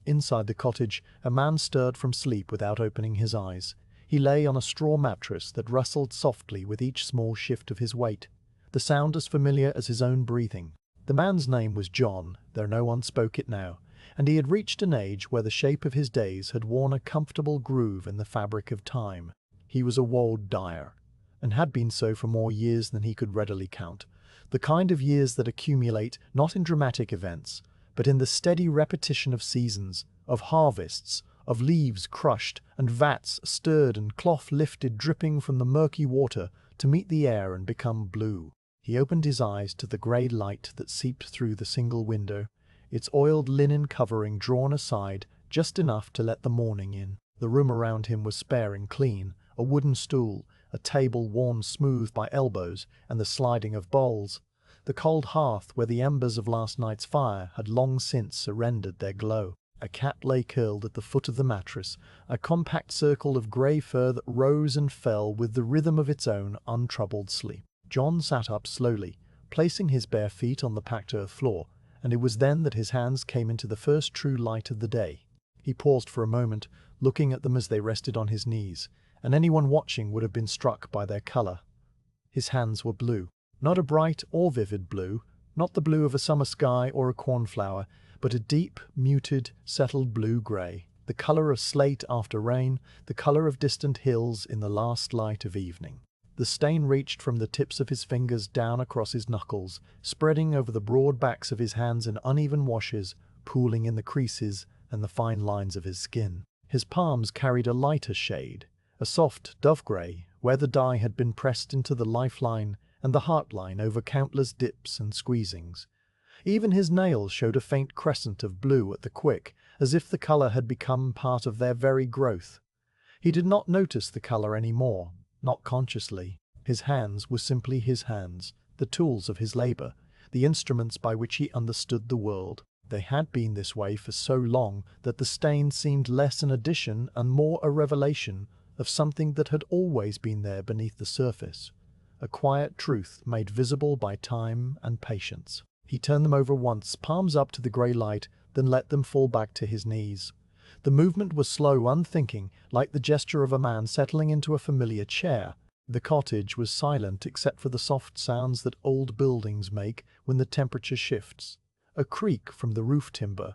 Inside the cottage, a man stirred from sleep without opening his eyes. He lay on a straw mattress that rustled softly with each small shift of his weight, the sound as familiar as his own breathing. The man's name was John, though no one spoke it now, and he had reached an age where the shape of his days had worn a comfortable groove in the fabric of time. He was a Woad Dyer, and had been so for more years than he could readily count, the kind of years that accumulate not in dramatic events, but in the steady repetition of seasons, of harvests, of leaves crushed and vats stirred and cloth lifted dripping from the murky water to meet the air and become blue. He opened his eyes to the grey light that seeped through the single window, its oiled linen covering drawn aside just enough to let the morning in. The room around him was spare and clean, a wooden stool, a table worn smooth by elbows and the sliding of bowls, the cold hearth where the embers of last night's fire had long since surrendered their glow. A cat lay curled at the foot of the mattress, a compact circle of grey fur that rose and fell with the rhythm of its own untroubled sleep. John sat up slowly, placing his bare feet on the packed earth floor, and it was then that his hands came into the first true light of the day. He paused for a moment, looking at them as they rested on his knees, and anyone watching would have been struck by their colour. His hands were blue. Not a bright or vivid blue, not the blue of a summer sky or a cornflower, but a deep, muted, settled blue-grey, the colour of slate after rain, the colour of distant hills in the last light of evening. The stain reached from the tips of his fingers down across his knuckles, spreading over the broad backs of his hands in uneven washes, pooling in the creases and the fine lines of his skin. His palms carried a lighter shade, a soft dove-grey, where the dye had been pressed into the lifeline and the heartline over countless dips and squeezings. Even his nails showed a faint crescent of blue at the quick, as if the colour had become part of their very growth. He did not notice the colour any more, not consciously. His hands were simply his hands, the tools of his labour, the instruments by which he understood the world. They had been this way for so long that the stain seemed less an addition and more a revelation of something that had always been there beneath the surface, a quiet truth made visible by time and patience. He turned them over once, palms up to the grey light, then let them fall back to his knees. The movement was slow, unthinking, like the gesture of a man settling into a familiar chair. The cottage was silent except for the soft sounds that old buildings make when the temperature shifts. A creak from the roof timber,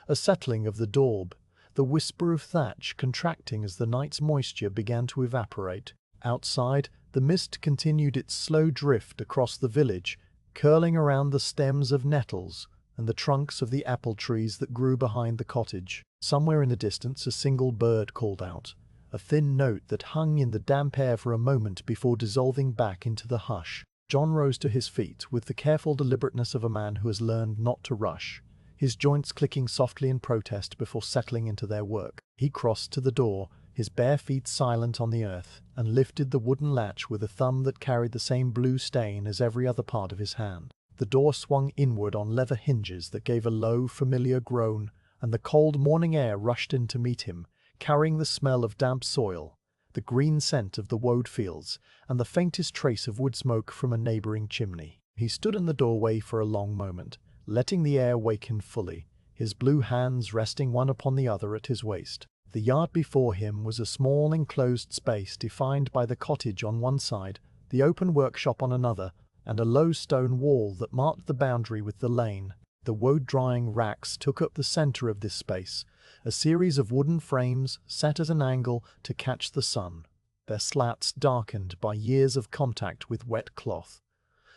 a settling of the daub, the whisper of thatch contracting as the night's moisture began to evaporate. Outside, the mist continued its slow drift across the village, curling around the stems of nettles and the trunks of the apple trees that grew behind the cottage. Somewhere in the distance a single bird called out, a thin note that hung in the damp air for a moment before dissolving back into the hush. John rose to his feet with the careful deliberateness of a man who has learned not to rush, his joints clicking softly in protest before settling into their work. He crossed to the door, his bare feet silent on the earth, and lifted the wooden latch with a thumb that carried the same blue stain as every other part of his hand. The door swung inward on leather hinges that gave a low, familiar groan, and the cold morning air rushed in to meet him, carrying the smell of damp soil, the green scent of the woad fields, and the faintest trace of wood smoke from a neighbouring chimney. He stood in the doorway for a long moment, letting the air wake him fully, his blue hands resting one upon the other at his waist. The yard before him was a small enclosed space defined by the cottage on one side, the open workshop on another, and a low stone wall that marked the boundary with the lane. The woad drying racks took up the centre of this space, a series of wooden frames set at an angle to catch the sun, their slats darkened by years of contact with wet cloth.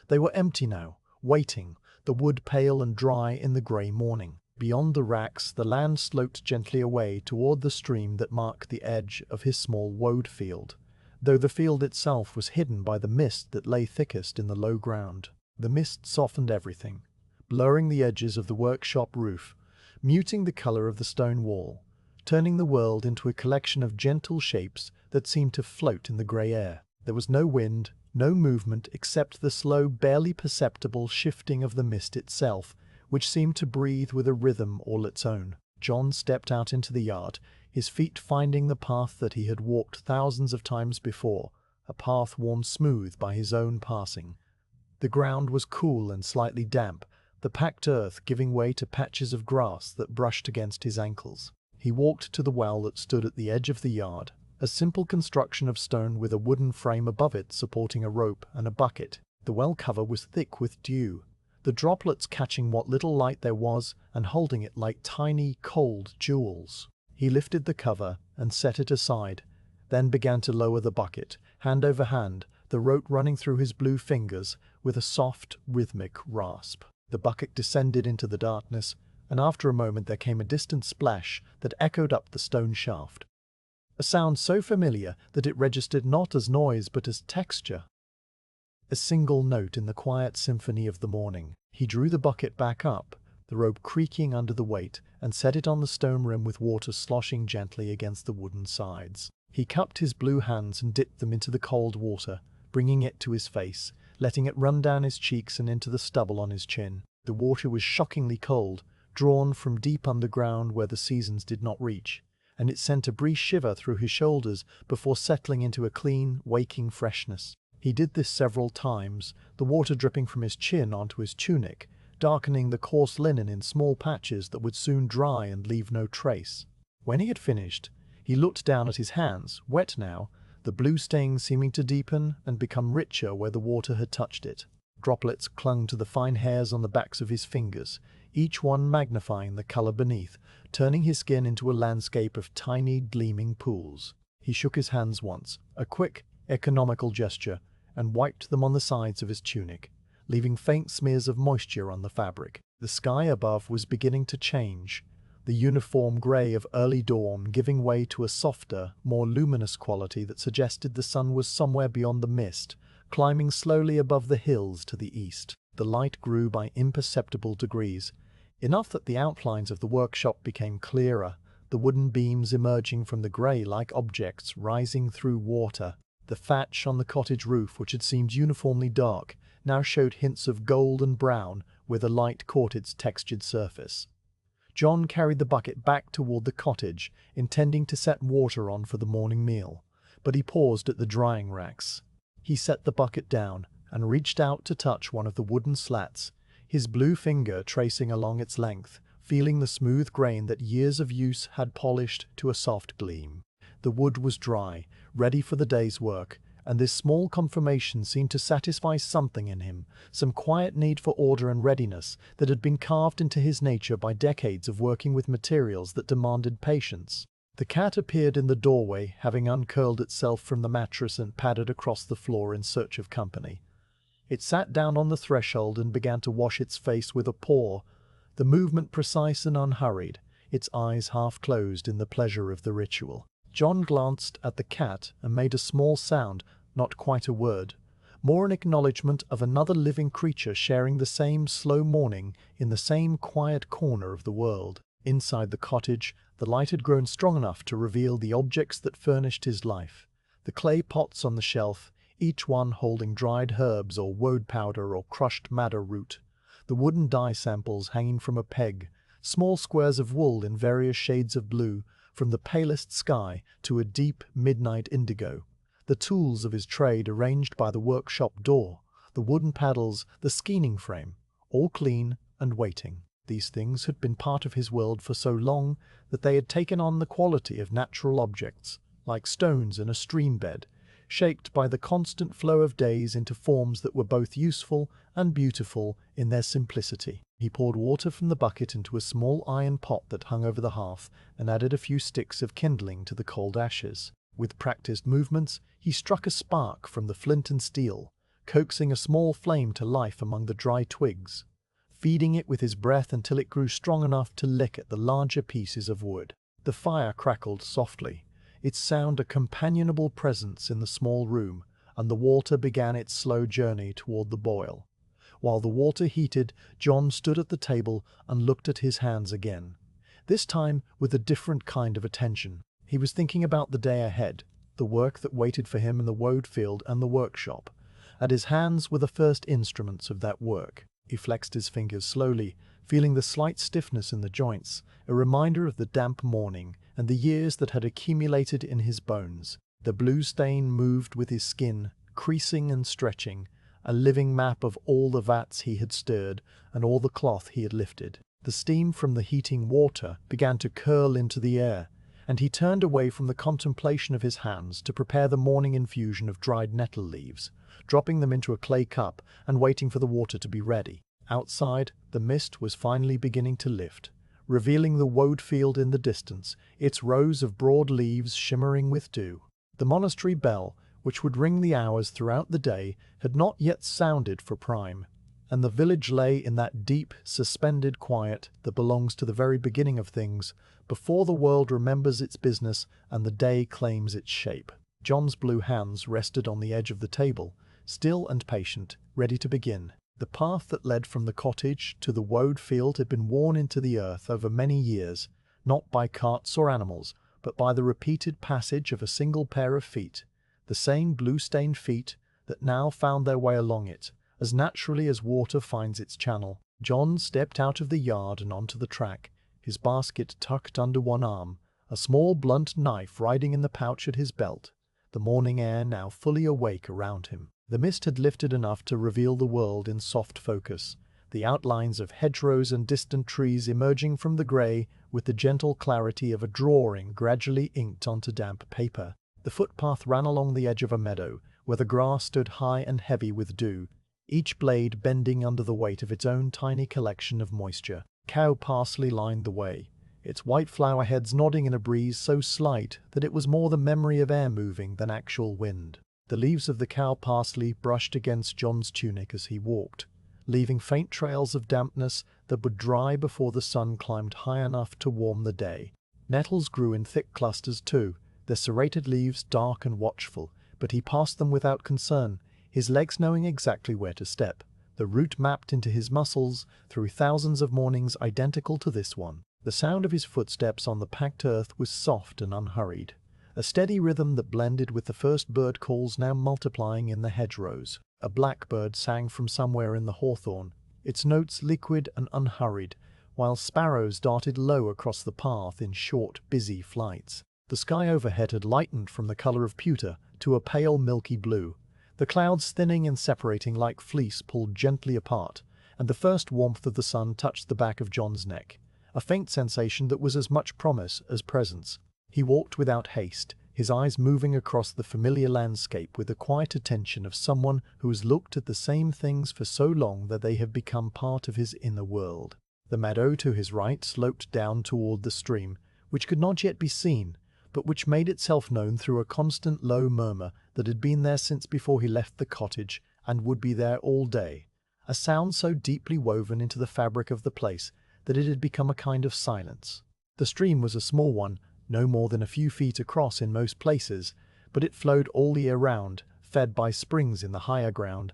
They were empty now, waiting, the wood pale and dry in the grey morning. Beyond the racks, the land sloped gently away toward the stream that marked the edge of his small woad field, though the field itself was hidden by the mist that lay thickest in the low ground. The mist softened everything, blurring the edges of the workshop roof, muting the colour of the stone wall, turning the world into a collection of gentle shapes that seemed to float in the grey air. There was no wind, no movement except the slow, barely perceptible shifting of the mist itself, which seemed to breathe with a rhythm all its own. John stepped out into the yard, his feet finding the path that he had walked thousands of times before, a path worn smooth by his own passing. The ground was cool and slightly damp, the packed earth giving way to patches of grass that brushed against his ankles. He walked to the well that stood at the edge of the yard, a simple construction of stone with a wooden frame above it supporting a rope and a bucket. The well cover was thick with dew, the droplets catching what little light there was and holding it like tiny, cold jewels. He lifted the cover and set it aside, then began to lower the bucket, hand over hand, the rope running through his blue fingers with a soft, rhythmic rasp. The bucket descended into the darkness, and after a moment there came a distant splash that echoed up the stone shaft. A sound so familiar that it registered not as noise but as texture. A single note in the quiet symphony of the morning. He drew the bucket back up, the rope creaking under the weight, and set it on the stone rim with water sloshing gently against the wooden sides. He cupped his blue hands and dipped them into the cold water, bringing it to his face, letting it run down his cheeks and into the stubble on his chin. The water was shockingly cold, drawn from deep underground where the seasons did not reach, and it sent a brief shiver through his shoulders before settling into a clean, waking freshness. He did this several times, the water dripping from his chin onto his tunic, darkening the coarse linen in small patches that would soon dry and leave no trace. When he had finished, he looked down at his hands, wet now, the blue stain seeming to deepen and become richer where the water had touched it. Droplets clung to the fine hairs on the backs of his fingers, each one magnifying the color beneath, turning his skin into a landscape of tiny, gleaming pools. He shook his hands once, a quick, economical gesture, and wiped them on the sides of his tunic, leaving faint smears of moisture on the fabric. The sky above was beginning to change, the uniform grey of early dawn giving way to a softer, more luminous quality that suggested the sun was somewhere beyond the mist, climbing slowly above the hills to the east. The light grew by imperceptible degrees, enough that the outlines of the workshop became clearer, the wooden beams emerging from the grey like objects rising through water. The thatch on the cottage roof, which had seemed uniformly dark, now showed hints of gold and brown where the light caught its textured surface. John carried the bucket back toward the cottage, intending to set water on for the morning meal, but he paused at the drying racks. He set the bucket down and reached out to touch one of the wooden slats, his blue finger tracing along its length, feeling the smooth grain that years of use had polished to a soft gleam. The wood was dry, ready for the day's work, and this small confirmation seemed to satisfy something in him, some quiet need for order and readiness that had been carved into his nature by decades of working with materials that demanded patience. The cat appeared in the doorway, having uncurled itself from the mattress and padded across the floor in search of company. It sat down on the threshold and began to wash its face with a paw, the movement precise and unhurried, its eyes half closed in the pleasure of the ritual. John glanced at the cat and made a small sound, not quite a word, more an acknowledgement of another living creature sharing the same slow morning in the same quiet corner of the world. Inside the cottage, the light had grown strong enough to reveal the objects that furnished his life. The clay pots on the shelf, each one holding dried herbs or woad powder or crushed madder root. The wooden dye samples hanging from a peg, small squares of wool in various shades of blue, from the palest sky to a deep midnight indigo. The tools of his trade arranged by the workshop door, the wooden paddles, the skeening frame, all clean and waiting. These things had been part of his world for so long that they had taken on the quality of natural objects, like stones in a stream bed, shaped by the constant flow of days into forms that were both useful and beautiful in their simplicity. He poured water from the bucket into a small iron pot that hung over the hearth and added a few sticks of kindling to the cold ashes. With practiced movements, he struck a spark from the flint and steel, coaxing a small flame to life among the dry twigs, feeding it with his breath until it grew strong enough to lick at the larger pieces of wood. The fire crackled softly, its sound a companionable presence in the small room, and the water began its slow journey toward the boil. While the water heated, John stood at the table and looked at his hands again, this time with a different kind of attention. He was thinking about the day ahead, the work that waited for him in the woad field and the workshop. At his hands were the first instruments of that work. He flexed his fingers slowly, feeling the slight stiffness in the joints, a reminder of the damp morning and the years that had accumulated in his bones. The blue stain moved with his skin, creasing and stretching, a living map of all the vats he had stirred and all the cloth he had lifted. The steam from the heating water began to curl into the air, and he turned away from the contemplation of his hands to prepare the morning infusion of dried nettle leaves, dropping them into a clay cup and waiting for the water to be ready. Outside, the mist was finally beginning to lift, revealing the Woad field in the distance, its rows of broad leaves shimmering with dew. The monastery bell, which would ring the hours throughout the day, had not yet sounded for prime, and the village lay in that deep, suspended quiet that belongs to the very beginning of things, before the world remembers its business and the day claims its shape. John's blue hands rested on the edge of the table, still and patient, ready to begin. The path that led from the cottage to the Woad field had been worn into the earth over many years, not by carts or animals, but by the repeated passage of a single pair of feet, the same blue-stained feet that now found their way along it, as naturally as water finds its channel. John stepped out of the yard and onto the track, his basket tucked under one arm, a small blunt knife riding in the pouch at his belt, the morning air now fully awake around him. The mist had lifted enough to reveal the world in soft focus, the outlines of hedgerows and distant trees emerging from the grey with the gentle clarity of a drawing gradually inked onto damp paper. The footpath ran along the edge of a meadow, where the grass stood high and heavy with dew, each blade bending under the weight of its own tiny collection of moisture. Cow parsley lined the way, its white flower heads nodding in a breeze so slight that it was more the memory of air moving than actual wind. The leaves of the cow parsley brushed against John's tunic as he walked, leaving faint trails of dampness that would dry before the sun climbed high enough to warm the day. Nettles grew in thick clusters too, their serrated leaves dark and watchful, but he passed them without concern, his legs knowing exactly where to step, the route mapped into his muscles through thousands of mornings identical to this one. The sound of his footsteps on the packed earth was soft and unhurried, a steady rhythm that blended with the first bird calls now multiplying in the hedgerows. A blackbird sang from somewhere in the hawthorn, its notes liquid and unhurried, while sparrows darted low across the path in short, busy flights. The sky overhead had lightened from the color of pewter to a pale milky blue, the clouds thinning and separating like fleece pulled gently apart, and the first warmth of the sun touched the back of John's neck, a faint sensation that was as much promise as presence. He walked without haste, his eyes moving across the familiar landscape with the quiet attention of someone who has looked at the same things for so long that they have become part of his inner world. The meadow to his right sloped down toward the stream, which could not yet be seen, but which made itself known through a constant low murmur that had been there since before he left the cottage and would be there all day, a sound so deeply woven into the fabric of the place that it had become a kind of silence. The stream was a small one, no more than a few feet across in most places, but it flowed all the year round, fed by springs in the higher ground,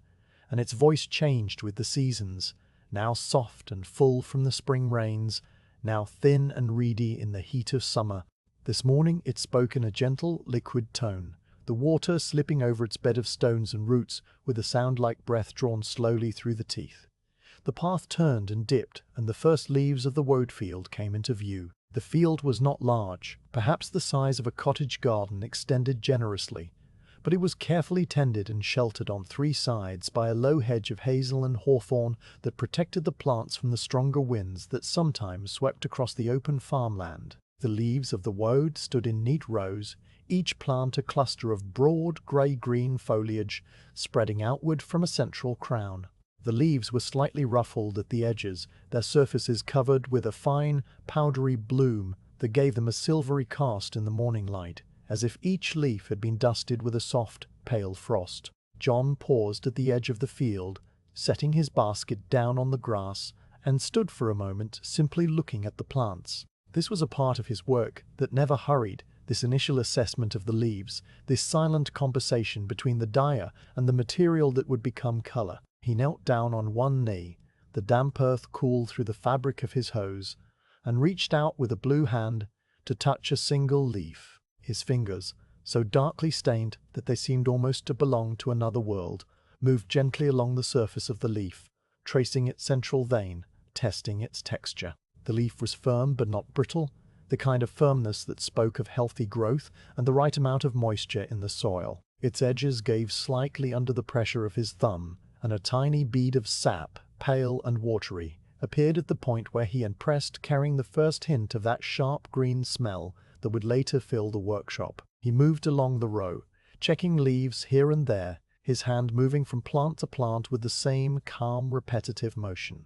and its voice changed with the seasons, now soft and full from the spring rains, now thin and reedy in the heat of summer. This morning it spoke in a gentle, liquid tone, the water slipping over its bed of stones and roots with a sound like breath drawn slowly through the teeth. The path turned and dipped, and the first leaves of the Woad field came into view. The field was not large, perhaps the size of a cottage garden extended generously, but it was carefully tended and sheltered on three sides by a low hedge of hazel and hawthorn that protected the plants from the stronger winds that sometimes swept across the open farmland. The leaves of the Woad stood in neat rows, each plant a cluster of broad grey-green foliage spreading outward from a central crown. The leaves were slightly ruffled at the edges, their surfaces covered with a fine, powdery bloom that gave them a silvery cast in the morning light, as if each leaf had been dusted with a soft, pale frost. John paused at the edge of the field, setting his basket down on the grass, and stood for a moment simply looking at the plants. This was a part of his work that never hurried, this initial assessment of the leaves, this silent conversation between the dyer and the material that would become color. He knelt down on one knee, the damp earth cool through the fabric of his hose, and reached out with a blue hand to touch a single leaf. His fingers, so darkly stained that they seemed almost to belong to another world, moved gently along the surface of the leaf, tracing its central vein, testing its texture. The leaf was firm but not brittle, the kind of firmness that spoke of healthy growth and the right amount of moisture in the soil. Its edges gave slightly under the pressure of his thumb, and a tiny bead of sap, pale and watery, appeared at the point where he had pressed, carrying the first hint of that sharp green smell that would later fill the workshop. He moved along the row, checking leaves here and there, his hand moving from plant to plant with the same calm, repetitive motion.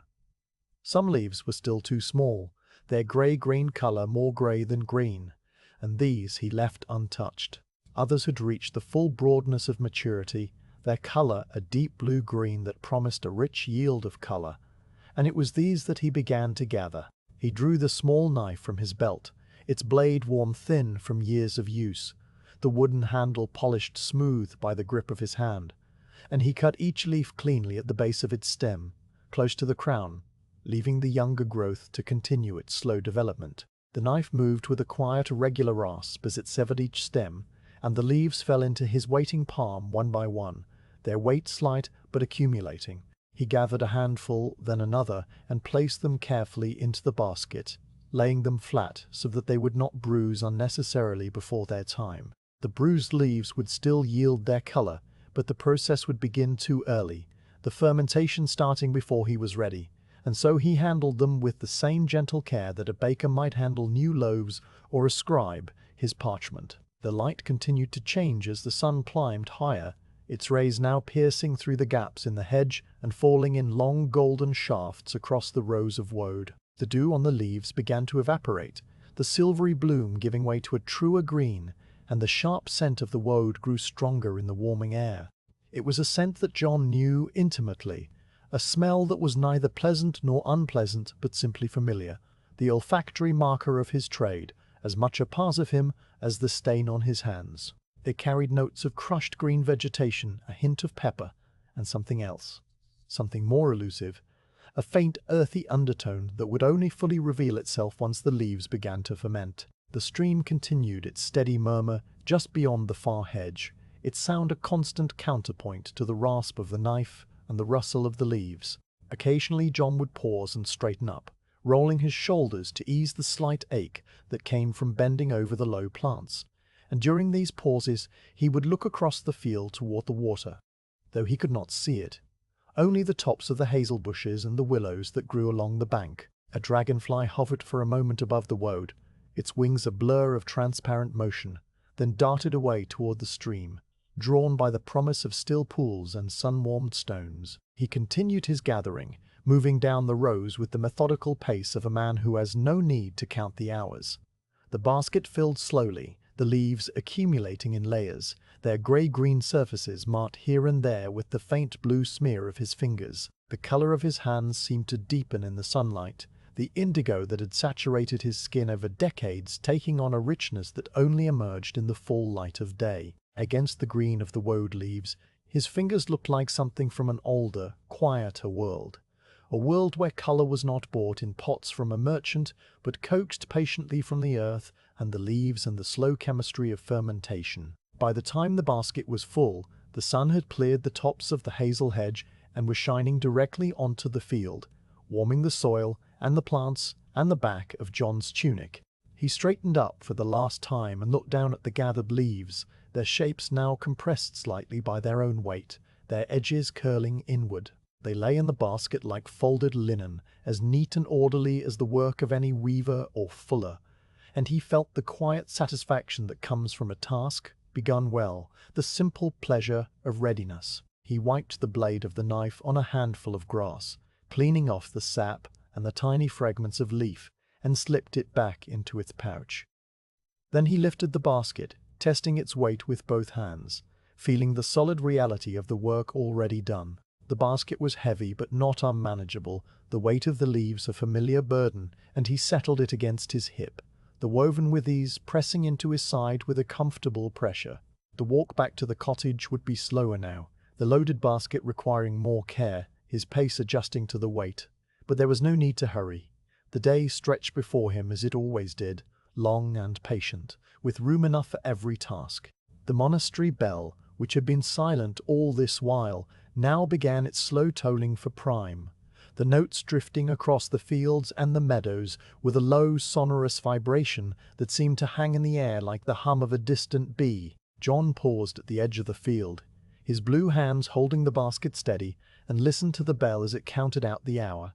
Some leaves were still too small, their grey-green colour more grey than green, and these he left untouched. Others had reached the full broadness of maturity, their colour a deep blue-green that promised a rich yield of colour, and it was these that he began to gather. He drew the small knife from his belt, its blade worn thin from years of use, the wooden handle polished smooth by the grip of his hand, and he cut each leaf cleanly at the base of its stem, close to the crown, leaving the younger growth to continue its slow development. The knife moved with a quiet, regular rasp as it severed each stem, and the leaves fell into his waiting palm one by one, their weight slight but accumulating. He gathered a handful, then another, and placed them carefully into the basket, laying them flat so that they would not bruise unnecessarily before their time. The bruised leaves would still yield their colour, but the process would begin too early, the fermentation starting before he was ready, and so he handled them with the same gentle care that a baker might handle new loaves or a scribe his parchment. The light continued to change as the sun climbed higher, its rays now piercing through the gaps in the hedge and falling in long golden shafts across the rows of woad. The dew on the leaves began to evaporate, the silvery bloom giving way to a truer green, and the sharp scent of the woad grew stronger in the warming air. It was a scent that John knew intimately, a smell that was neither pleasant nor unpleasant but simply familiar, the olfactory marker of his trade, as much a part of him as the stain on his hands. It carried notes of crushed green vegetation, a hint of pepper, and something else, something more elusive, a faint earthy undertone that would only fully reveal itself once the leaves began to ferment. The stream continued its steady murmur just beyond the far hedge, its sound a constant counterpoint to the rasp of the knife and the rustle of the leaves. Occasionally John would pause and straighten up, rolling his shoulders to ease the slight ache that came from bending over the low plants, and during these pauses he would look across the field toward the water, though he could not see it, only the tops of the hazel bushes and the willows that grew along the bank. A dragonfly hovered for a moment above the woad, its wings a blur of transparent motion, then darted away toward the stream, drawn by the promise of still pools and sun-warmed stones. He continued his gathering, moving down the rows with the methodical pace of a man who has no need to count the hours. The basket filled slowly, the leaves accumulating in layers, their grey-green surfaces marked here and there with the faint blue smear of his fingers. The colour of his hands seemed to deepen in the sunlight, the indigo that had saturated his skin over decades taking on a richness that only emerged in the full light of day. Against the green of the woad leaves, his fingers looked like something from an older, quieter world. A world where colour was not bought in pots from a merchant, but coaxed patiently from the earth and the leaves and the slow chemistry of fermentation. By the time the basket was full, the sun had cleared the tops of the hazel hedge and was shining directly onto the field, warming the soil and the plants and the back of John's tunic. He straightened up for the last time and looked down at the gathered leaves, their shapes now compressed slightly by their own weight, their edges curling inward. They lay in the basket like folded linen, as neat and orderly as the work of any weaver or fuller, and he felt the quiet satisfaction that comes from a task begun well, the simple pleasure of readiness. He wiped the blade of the knife on a handful of grass, cleaning off the sap and the tiny fragments of leaf, and slipped it back into its pouch. Then he lifted the basket, testing its weight with both hands, feeling the solid reality of the work already done. The basket was heavy but not unmanageable, the weight of the leaves a familiar burden, and he settled it against his hip, the woven withes pressing into his side with a comfortable pressure. The walk back to the cottage would be slower now, the loaded basket requiring more care, his pace adjusting to the weight. But there was no need to hurry. The day stretched before him as it always did, long and patient, with room enough for every task. The monastery bell, which had been silent all this while, now began its slow tolling for prime, the notes drifting across the fields and the meadows with a low, sonorous vibration that seemed to hang in the air like the hum of a distant bee. John paused at the edge of the field, his blue hands holding the basket steady, and listened to the bell as it counted out the hour.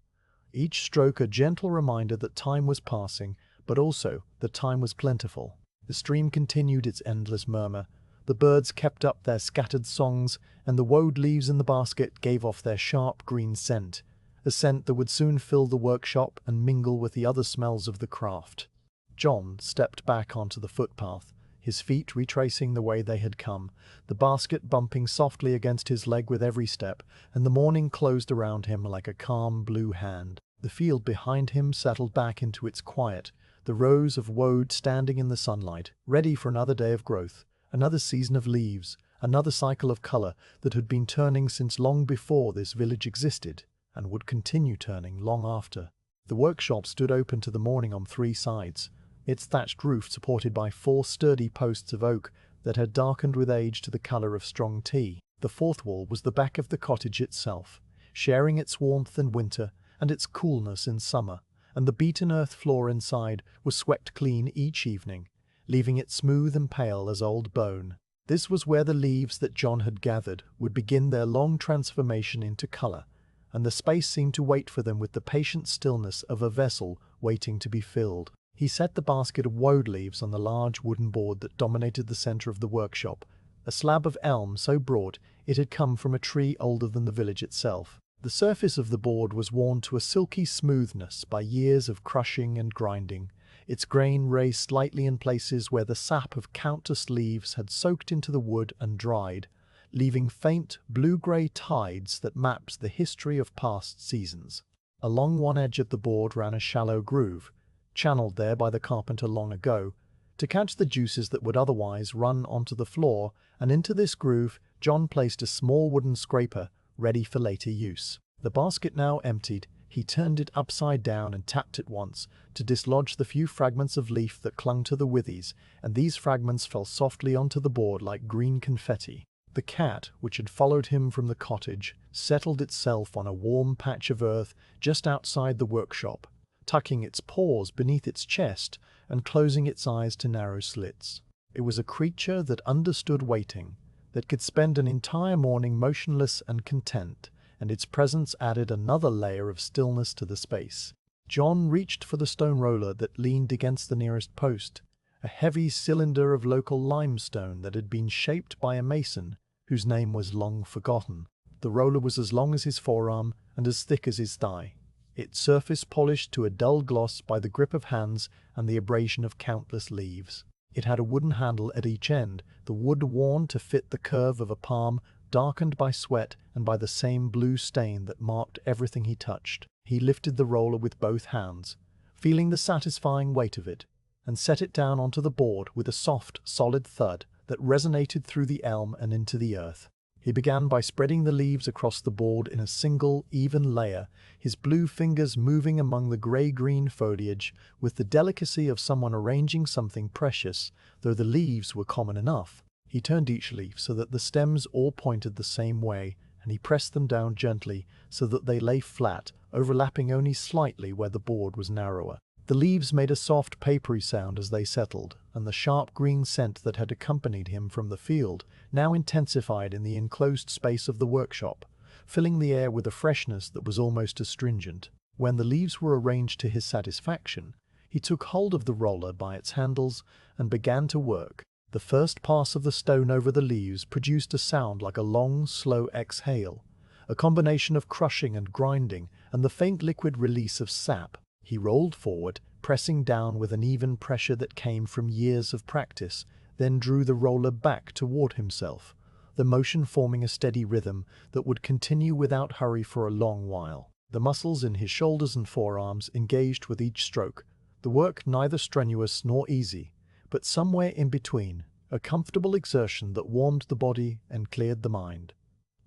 Each stroke a gentle reminder that time was passing, but also that time was plentiful. The stream continued its endless murmur. The birds kept up their scattered songs, and the woad leaves in the basket gave off their sharp green scent, a scent that would soon fill the workshop and mingle with the other smells of the craft. John stepped back onto the footpath, his feet retracing the way they had come, the basket bumping softly against his leg with every step, and the morning closed around him like a calm blue hand. The field behind him settled back into its quiet, the rows of woad standing in the sunlight, ready for another day of growth, another season of leaves, another cycle of color that had been turning since long before this village existed, and would continue turning long after. The workshop stood open to the morning on three sides, its thatched roof supported by 4 sturdy posts of oak that had darkened with age to the color of strong tea. The fourth wall was the back of the cottage itself, sharing its warmth in winter and its coolness in summer, and the beaten earth floor inside was swept clean each evening, leaving it smooth and pale as old bone. This was where the leaves that John had gathered would begin their long transformation into color, and the space seemed to wait for them with the patient stillness of a vessel waiting to be filled. He set the basket of woad leaves on the large wooden board that dominated the center of the workshop, a slab of elm so broad it had come from a tree older than the village itself. The surface of the board was worn to a silky smoothness by years of crushing and grinding, its grain raised slightly in places where the sap of countless leaves had soaked into the wood and dried, leaving faint blue-gray tides that mapped the history of past seasons. Along one edge of the board ran a shallow groove, channeled there by the carpenter long ago, to catch the juices that would otherwise run onto the floor, and into this groove John placed a small wooden scraper, ready for later use. The basket now emptied, he turned it upside down and tapped it once, to dislodge the few fragments of leaf that clung to the withes, and these fragments fell softly onto the board like green confetti. The cat, which had followed him from the cottage, settled itself on a warm patch of earth just outside the workshop, tucking its paws beneath its chest and closing its eyes to narrow slits. It was a creature that understood waiting, that could spend an entire morning motionless and content, and its presence added another layer of stillness to the space. John reached for the stone roller that leaned against the nearest post, a heavy cylinder of local limestone that had been shaped by a mason whose name was long forgotten. The roller was as long as his forearm and as thick as his thigh, its surface polished to a dull gloss by the grip of hands and the abrasion of countless leaves. It had a wooden handle at each end, the wood worn to fit the curve of a palm, darkened by sweat and by the same blue stain that marked everything he touched. He lifted the roller with both hands, feeling the satisfying weight of it, and set it down onto the board with a soft, solid thud that resonated through the elm and into the earth. He began by spreading the leaves across the board in a single, even layer, his blue fingers moving among the grey-green foliage with the delicacy of someone arranging something precious, though the leaves were common enough. He turned each leaf so that the stems all pointed the same way, and he pressed them down gently so that they lay flat, overlapping only slightly where the board was narrower. The leaves made a soft papery sound as they settled, and the sharp green scent that had accompanied him from the field now intensified in the enclosed space of the workshop, filling the air with a freshness that was almost astringent. When the leaves were arranged to his satisfaction, he took hold of the roller by its handles and began to work. The first pass of the stone over the leaves produced a sound like a long, slow exhale, a combination of crushing and grinding and the faint liquid release of sap. He rolled forward, pressing down with an even pressure that came from years of practice, then drew the roller back toward himself, the motion forming a steady rhythm that would continue without hurry for a long while. The muscles in his shoulders and forearms engaged with each stroke, the work neither strenuous nor easy, but somewhere in between, a comfortable exertion that warmed the body and cleared the mind.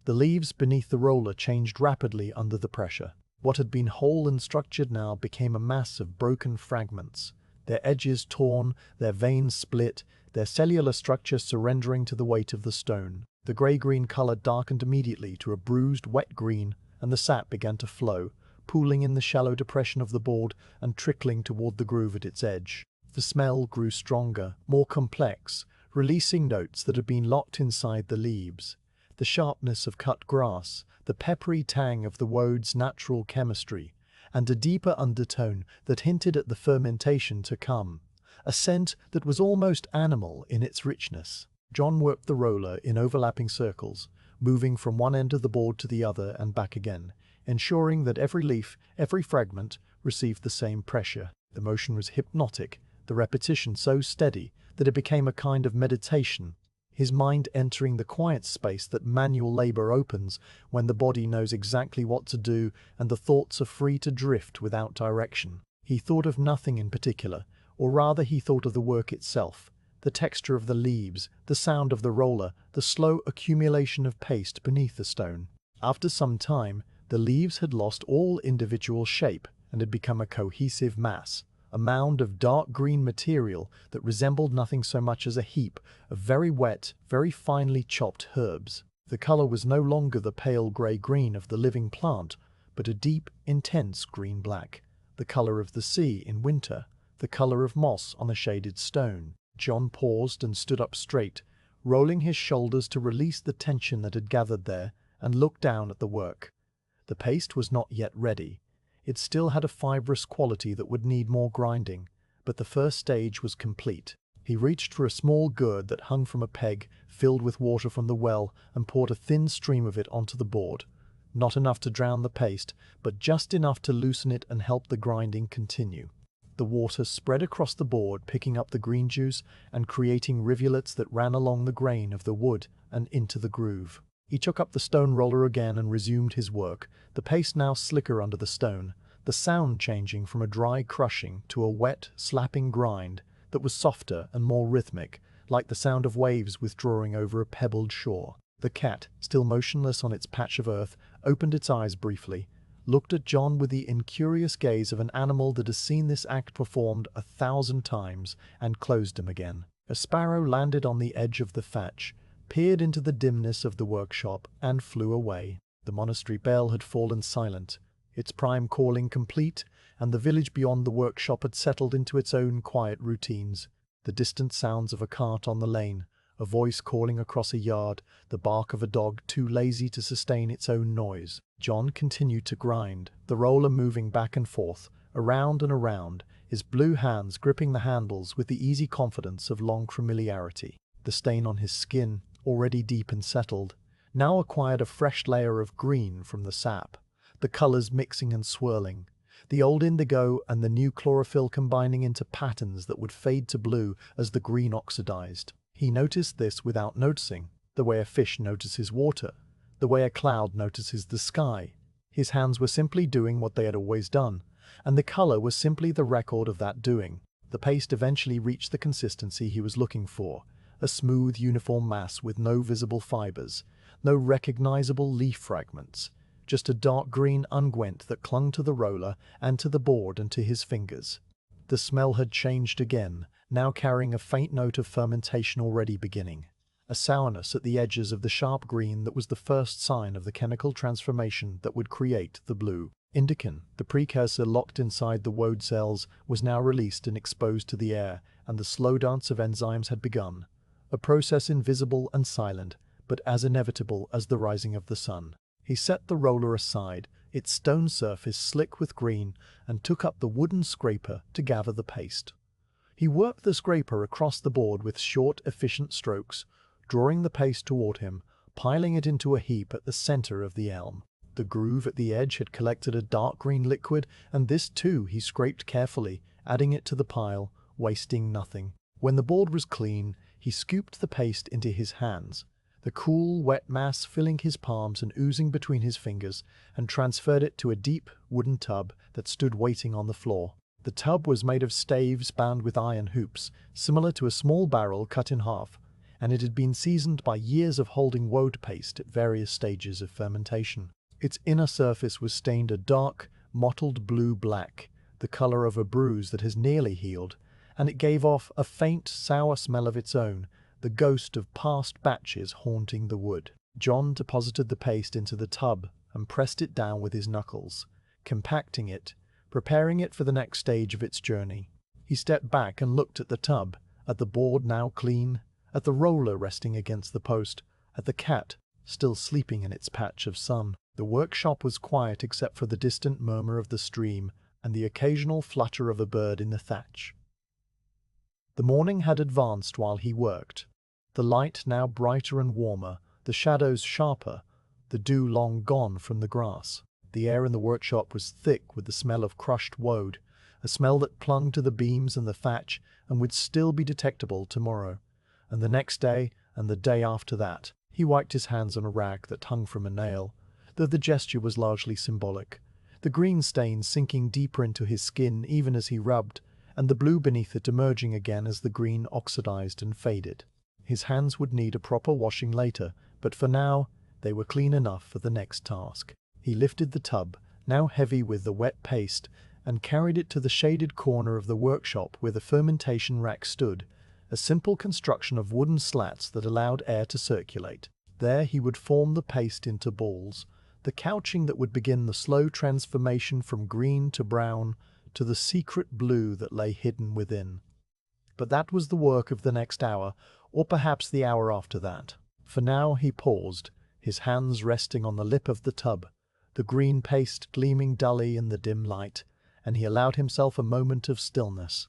The leaves beneath the roller changed rapidly under the pressure. What had been whole and structured now became a mass of broken fragments, their edges torn, their veins split, their cellular structure surrendering to the weight of the stone. The grey-green color darkened immediately to a bruised, wet green, and the sap began to flow, pooling in the shallow depression of the board and trickling toward the groove at its edge. The smell grew stronger, more complex, releasing notes that had been locked inside the leaves. the sharpness of cut grass, the peppery tang of the woad's natural chemistry, and a deeper undertone that hinted at the fermentation to come, a scent that was almost animal in its richness. John worked the roller in overlapping circles, moving from one end of the board to the other and back again, ensuring that every leaf, every fragment, received the same pressure. The motion was hypnotic, the repetition so steady that it became a kind of meditation, his mind entering the quiet space that manual labor opens when the body knows exactly what to do and the thoughts are free to drift without direction. He thought of nothing in particular, or rather he thought of the work itself, the texture of the leaves, the sound of the roller, the slow accumulation of paste beneath the stone. After some time, the leaves had lost all individual shape and had become a cohesive mass, a mound of dark green material that resembled nothing so much as a heap of very wet, very finely chopped herbs. The color was no longer the pale grey-green of the living plant, but a deep, intense green-black, the color of the sea in winter, the color of moss on a shaded stone. John paused and stood up straight, rolling his shoulders to release the tension that had gathered there, and looked down at the work. The paste was not yet ready. It still had a fibrous quality that would need more grinding, but the first stage was complete. He reached for a small gourd that hung from a peg, filled with water from the well, and poured a thin stream of it onto the board. Not enough to drown the paste, but just enough to loosen it and help the grinding continue. The water spread across the board, picking up the green juice and creating rivulets that ran along the grain of the wood and into the groove. He took up the stone roller again and resumed his work, the paste now slicker under the stone, the sound changing from a dry crushing to a wet, slapping grind that was softer and more rhythmic, like the sound of waves withdrawing over a pebbled shore. The cat, still motionless on its patch of earth, opened its eyes briefly, looked at John with the incurious gaze of an animal that has seen this act performed 1,000 times, and closed them again. A sparrow landed on the edge of the thatch, peered into the dimness of the workshop, and flew away. The monastery bell had fallen silent, its prime calling complete, and the village beyond the workshop had settled into its own quiet routines. The distant sounds of a cart on the lane, a voice calling across a yard, the bark of a dog too lazy to sustain its own noise. John continued to grind, the roller moving back and forth, around and around, his blue hands gripping the handles with the easy confidence of long familiarity. The stain on his skin, already deep and settled, now acquired a fresh layer of green from the sap, the colors mixing and swirling, the old indigo and the new chlorophyll combining into patterns that would fade to blue as the green oxidized. He noticed this without noticing, the way a fish notices water, the way a cloud notices the sky. His hands were simply doing what they had always done, and the color was simply the record of that doing. The paste eventually reached the consistency he was looking for, a smooth, uniform mass with no visible fibers, no recognizable leaf fragments, just a dark green unguent that clung to the roller and to the board and to his fingers. The smell had changed again, now carrying a faint note of fermentation already beginning, a sourness at the edges of the sharp green that was the first sign of the chemical transformation that would create the blue. Indican, the precursor locked inside the woad cells, was now released and exposed to the air, and the slow dance of enzymes had begun, a process invisible and silent, but as inevitable as the rising of the sun. He set the roller aside, its stone surface slick with green, and took up the wooden scraper to gather the paste. He worked the scraper across the board with short, efficient strokes, drawing the paste toward him, piling it into a heap at the center of the elm. The groove at the edge had collected a dark green liquid, and this too he scraped carefully, adding it to the pile, wasting nothing. When the board was clean, he scooped the paste into his hands, the cool, wet mass filling his palms and oozing between his fingers, and transferred it to a deep, wooden tub that stood waiting on the floor. The tub was made of staves bound with iron hoops, similar to a small barrel cut in half, and it had been seasoned by years of holding woad paste at various stages of fermentation. Its inner surface was stained a dark, mottled blue-black, the color of a bruise that has nearly healed, and it gave off a faint, sour smell of its own, the ghost of past batches haunting the wood. John deposited the paste into the tub and pressed it down with his knuckles, compacting it, preparing it for the next stage of its journey. He stepped back and looked at the tub, at the board now clean, at the roller resting against the post, at the cat, still sleeping in its patch of sun. The workshop was quiet except for the distant murmur of the stream and the occasional flutter of a bird in the thatch. The morning had advanced while he worked, the light now brighter and warmer, the shadows sharper, the dew long gone from the grass. The air in the workshop was thick with the smell of crushed woad, a smell that clung to the beams and the thatch and would still be detectable tomorrow, and the next day, and the day after that. He wiped his hands on a rag that hung from a nail, though the gesture was largely symbolic, the green stain sinking deeper into his skin even as he rubbed, and the blue beneath it emerging again as the green oxidized and faded. His hands would need a proper washing later, but for now, they were clean enough for the next task. He lifted the tub, now heavy with the wet paste, and carried it to the shaded corner of the workshop where the fermentation rack stood, a simple construction of wooden slats that allowed air to circulate. There he would form the paste into balls, the couching that would begin the slow transformation from green to brown to the secret blue that lay hidden within. But that was the work of the next hour, or perhaps the hour after that. For now he paused, his hands resting on the lip of the tub, the green paste gleaming dully in the dim light, and he allowed himself a moment of stillness.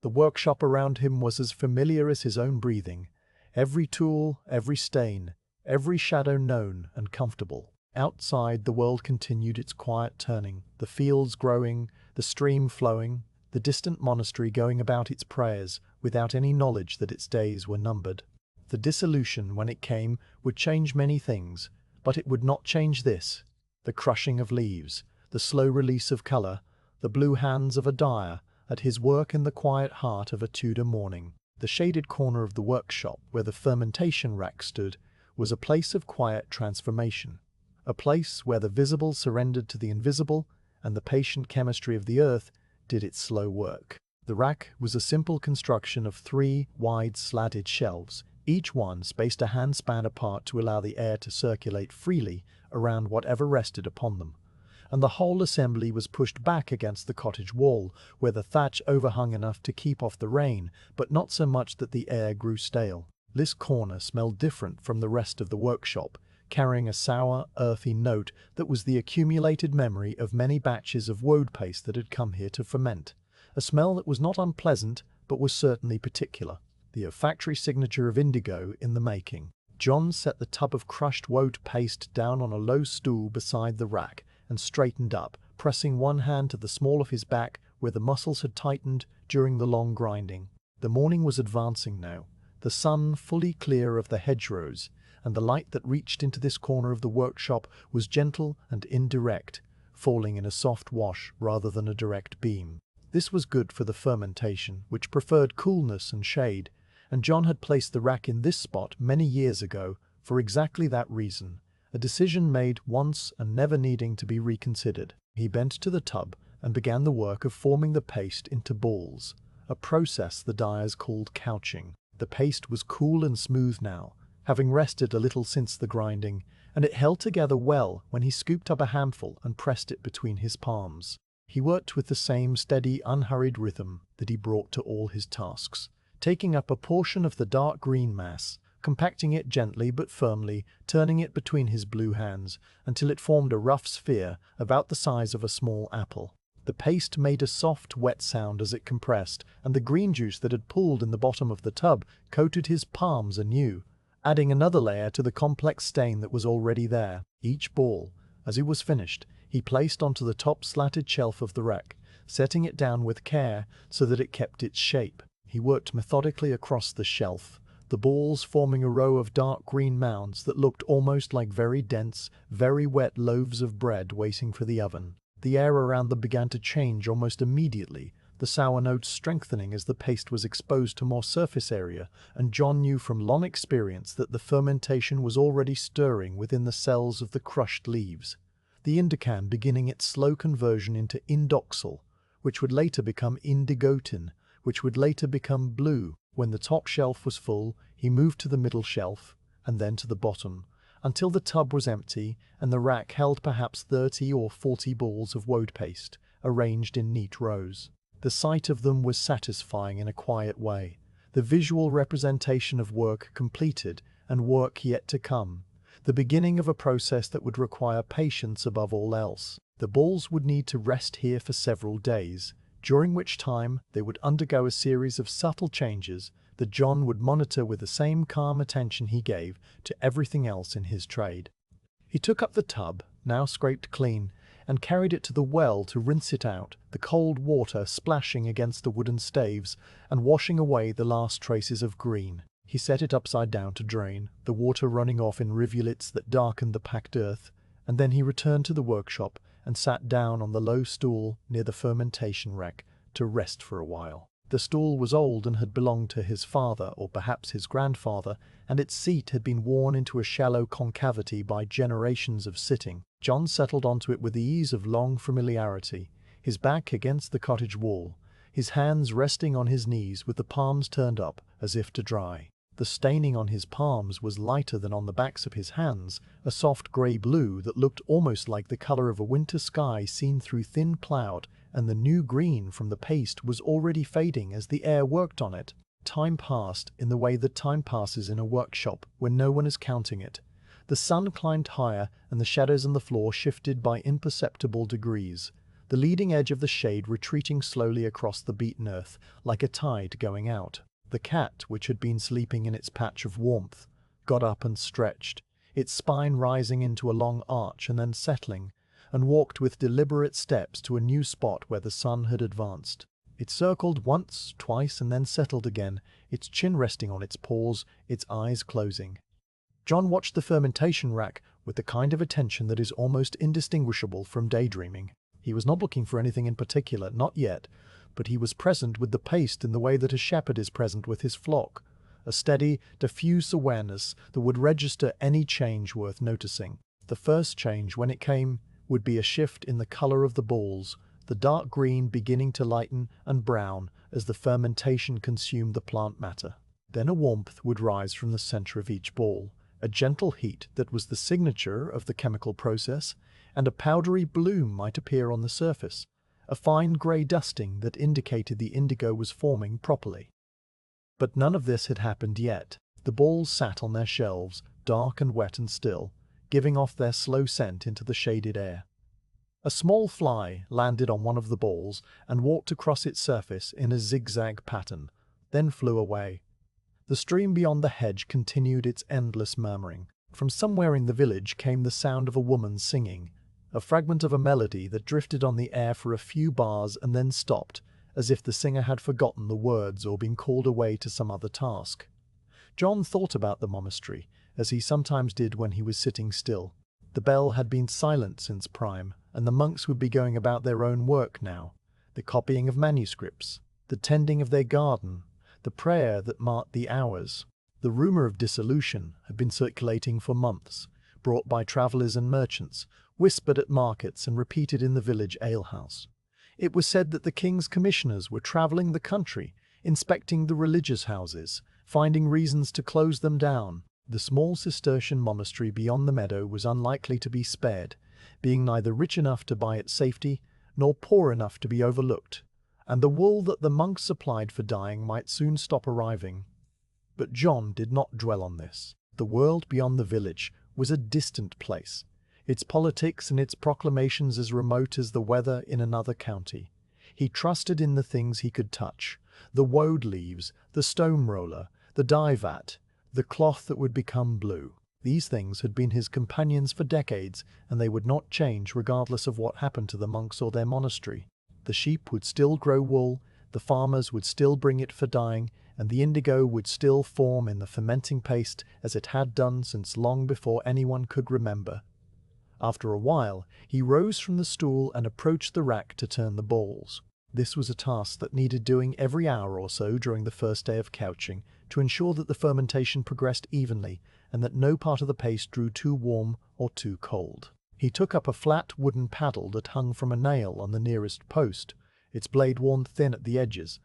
The workshop around him was as familiar as his own breathing, every tool, every stain, every shadow known and comfortable. Outside, the world continued its quiet turning, the fields growing, the stream flowing, the distant monastery going about its prayers without any knowledge that its days were numbered. The dissolution, when it came, would change many things, but it would not change this: the crushing of leaves, the slow release of colour, the blue hands of a dyer at his work in the quiet heart of a Tudor morning. The shaded corner of the workshop where the fermentation rack stood was a place of quiet transformation, a place where the visible surrendered to the invisible and the patient chemistry of the earth did its slow work. The rack was a simple construction of 3 wide slatted shelves, each one spaced a handspan apart to allow the air to circulate freely around whatever rested upon them, and the whole assembly was pushed back against the cottage wall, where the thatch overhung enough to keep off the rain, but not so much that the air grew stale. This corner smelled different from the rest of the workshop, carrying a sour, earthy note that was the accumulated memory of many batches of woad paste that had come here to ferment, a smell that was not unpleasant but was certainly particular, the olfactory signature of indigo in the making. John set the tub of crushed woad paste down on a low stool beside the rack and straightened up, pressing one hand to the small of his back where the muscles had tightened during the long grinding. The morning was advancing now, the sun fully clear of the hedgerows, and the light that reached into this corner of the workshop was gentle and indirect, falling in a soft wash rather than a direct beam. This was good for the fermentation, which preferred coolness and shade, and John had placed the rack in this spot many years ago for exactly that reason, a decision made once and never needing to be reconsidered. He bent to the tub and began the work of forming the paste into balls, a process the dyers called couching. The paste was cool and smooth now, having rested a little since the grinding, and it held together well when he scooped up a handful and pressed it between his palms. He worked with the same steady, unhurried rhythm that he brought to all his tasks, taking up a portion of the dark green mass, compacting it gently but firmly, turning it between his blue hands until it formed a rough sphere about the size of a small apple. The paste made a soft, wet sound as it compressed, and the green juice that had pooled in the bottom of the tub coated his palms anew, adding another layer to the complex stain that was already there. Each ball, as it was finished, he placed onto the top slatted shelf of the rack, setting it down with care so that it kept its shape. He worked methodically across the shelf, the balls forming a row of dark green mounds that looked almost like very dense, very wet loaves of bread waiting for the oven. The air around them began to change almost immediately, the sour notes strengthening as the paste was exposed to more surface area, and John knew from long experience that the fermentation was already stirring within the cells of the crushed leaves, the indicam beginning its slow conversion into indoxal, which would later become indigotin, which would later become blue. When the top shelf was full, he moved to the middle shelf, and then to the bottom, until the tub was empty and the rack held perhaps 30 or 40 balls of woad paste, arranged in neat rows. The sight of them was satisfying in a quiet way, the visual representation of work completed and work yet to come, the beginning of a process that would require patience above all else. The balls would need to rest here for several days, during which time they would undergo a series of subtle changes that John would monitor with the same calm attention he gave to everything else in his trade. He took up the tub, now scraped clean, and carried it to the well to rinse it out, the cold water splashing against the wooden staves and washing away the last traces of green. He set it upside down to drain, the water running off in rivulets that darkened the packed earth, and then he returned to the workshop and sat down on the low stool near the fermentation rack to rest for a while. The stool was old and had belonged to his father, or perhaps his grandfather, and its seat had been worn into a shallow concavity by generations of sitting. John settled onto it with the ease of long familiarity, his back against the cottage wall, his hands resting on his knees with the palms turned up as if to dry. The staining on his palms was lighter than on the backs of his hands, a soft grey blue that looked almost like the colour of a winter sky seen through thin cloud, and the new green from the paste was already fading as the air worked on it. Time passed in the way that time passes in a workshop when no one is counting it. The sun climbed higher and the shadows on the floor shifted by imperceptible degrees, the leading edge of the shade retreating slowly across the beaten earth like a tide going out. The cat, which had been sleeping in its patch of warmth, got up and stretched, its spine rising into a long arch and then settling, and walked with deliberate steps to a new spot where the sun had advanced. It circled once, twice, and then settled again, its chin resting on its paws, its eyes closing. John watched the fermentation rack with the kind of attention that is almost indistinguishable from daydreaming. He was not looking for anything in particular, not yet, but he was present with the paste in the way that a shepherd is present with his flock, a steady, diffuse awareness that would register any change worth noticing. The first change, when it came, would be a shift in the colour of the balls, the dark green beginning to lighten and brown as the fermentation consumed the plant matter. Then a warmth would rise from the centre of each ball, a gentle heat that was the signature of the chemical process, and a powdery bloom might appear on the surface, a fine grey dusting that indicated the indigo was forming properly. But none of this had happened yet. The balls sat on their shelves, dark and wet and still, giving off their slow scent into the shaded air. A small fly landed on one of the balls and walked across its surface in a zigzag pattern, then flew away. The stream beyond the hedge continued its endless murmuring. From somewhere in the village came the sound of a woman singing, a fragment of a melody that drifted on the air for a few bars and then stopped, as if the singer had forgotten the words or been called away to some other task. John thought about the monastery, as he sometimes did when he was sitting still. The bell had been silent since prime, and the monks would be going about their own work now, the copying of manuscripts, the tending of their garden, the prayer that marked the hours. The rumour of dissolution had been circulating for months, brought by travellers and merchants, whispered at markets and repeated in the village alehouse. It was said that the king's commissioners were travelling the country, inspecting the religious houses, finding reasons to close them down. The small Cistercian monastery beyond the meadow was unlikely to be spared, being neither rich enough to buy its safety, nor poor enough to be overlooked, and the wool that the monks supplied for dyeing might soon stop arriving. But John did not dwell on this. The world beyond the village was a distant place, its politics and its proclamations as remote as the weather in another county. He trusted in the things he could touch, the woad leaves, the stone roller, the dye vat, the cloth that would become blue. These things had been his companions for decades, and they would not change regardless of what happened to the monks or their monastery. The sheep would still grow wool, the farmers would still bring it for dyeing, and the indigo would still form in the fermenting paste as it had done since long before anyone could remember. After a while, he rose from the stool and approached the rack to turn the balls. This was a task that needed doing every hour or so during the first day of couching to ensure that the fermentation progressed evenly and that no part of the paste grew too warm or too cold. He took up a flat wooden paddle that hung from a nail on the nearest post, its blade worn thin at the edges,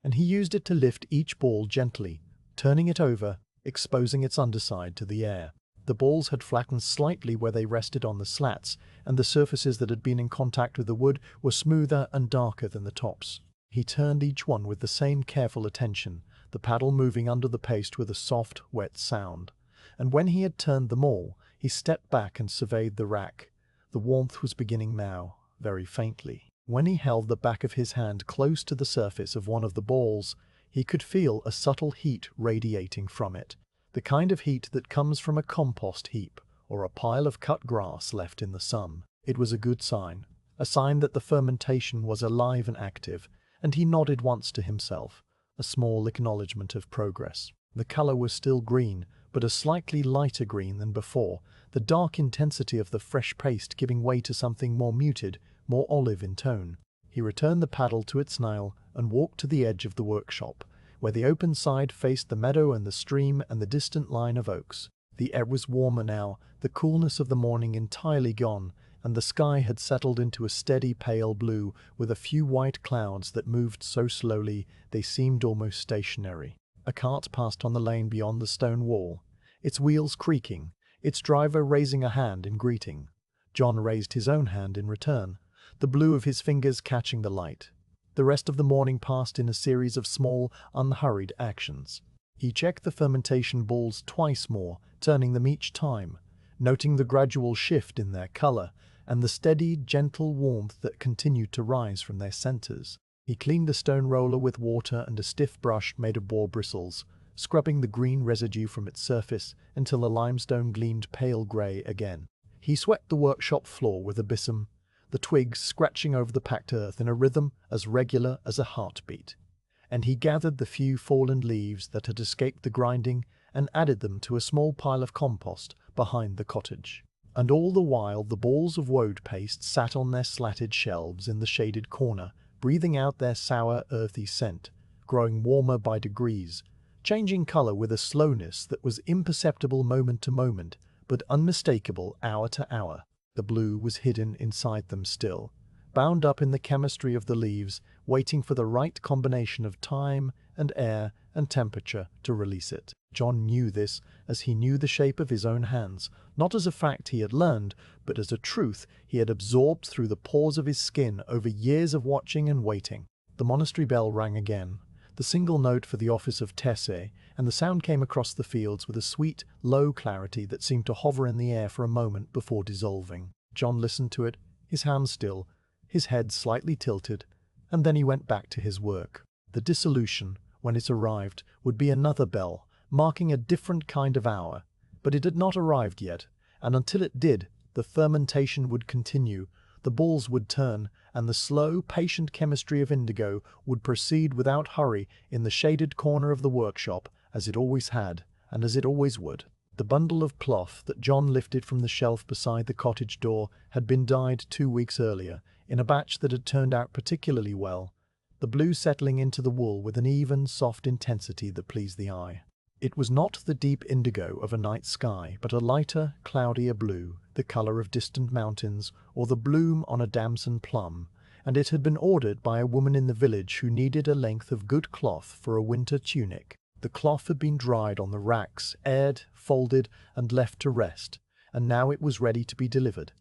and he used it to lift each ball gently, turning it over, exposing its underside to the air. The balls had flattened slightly where they rested on the slats, and the surfaces that had been in contact with the wood were smoother and darker than the tops. He turned each one with the same careful attention, the paddle moving under the paste with a soft, wet sound. And when he had turned them all, He stepped back and surveyed the rack. The warmth was beginning now, very faintly. When he held the back of his hand close to the surface of one of the balls, he could feel a subtle heat radiating from it, the kind of heat that comes from a compost heap or a pile of cut grass left in the sun. It was a good sign, a sign that the fermentation was alive and active, and he nodded once to himself, a small acknowledgement of progress. The color was still green, but a slightly lighter green than before, the dark intensity of the fresh paste giving way to something more muted, more olive in tone. He returned the paddle to its nail and walked to the edge of the workshop, where the open side faced the meadow and the stream and the distant line of oaks. The air was warmer now, the coolness of the morning entirely gone, and the sky had settled into a steady pale blue with a few white clouds that moved so slowly they seemed almost stationary. A cart passed on the lane beyond the stone wall, its wheels creaking, its driver raising a hand in greeting. John raised his own hand in return, the blue of his fingers catching the light. The rest of the morning passed in a series of small, unhurried actions. He checked the fermentation balls twice more, turning them each time, noting the gradual shift in their color and the steady, gentle warmth that continued to rise from their centers. He cleaned the stone roller with water and a stiff brush made of boar bristles, scrubbing the green residue from its surface until the limestone gleamed pale grey again. He swept the workshop floor with a besom, the twigs scratching over the packed earth in a rhythm as regular as a heartbeat. And he gathered the few fallen leaves that had escaped the grinding and added them to a small pile of compost behind the cottage. And all the while the balls of woad paste sat on their slatted shelves in the shaded corner, breathing out their sour, earthy scent, growing warmer by degrees, changing color with a slowness that was imperceptible moment to moment, but unmistakable hour to hour. The blue was hidden inside them still, bound up in the chemistry of the leaves, waiting for the right combination of time and air and temperature to release it. John knew this as he knew the shape of his own hands, not as a fact he had learned, but as a truth he had absorbed through the pores of his skin over years of watching and waiting. The monastery bell rang again, the single note for the office of Tesse, and the sound came across the fields with a sweet, low clarity that seemed to hover in the air for a moment before dissolving. John listened to it, his hands still, his head slightly tilted, and then he went back to his work. The dissolution, when it arrived, would be another bell, marking a different kind of hour, but it had not arrived yet, and until it did, the fermentation would continue, the balls would turn, and the slow, patient chemistry of indigo would proceed without hurry in the shaded corner of the workshop, as it always had, and as it always would. The bundle of cloth that John lifted from the shelf beside the cottage door had been dyed 2 weeks earlier, in a batch that had turned out particularly well, the blue settling into the wool with an even, soft intensity that pleased the eye. It was not the deep indigo of a night sky, but a lighter, cloudier blue, the color of distant mountains, or the bloom on a damson plum, and it had been ordered by a woman in the village who needed a length of good cloth for a winter tunic. The cloth had been dried on the racks, aired, folded, and left to rest, and now it was ready to be delivered.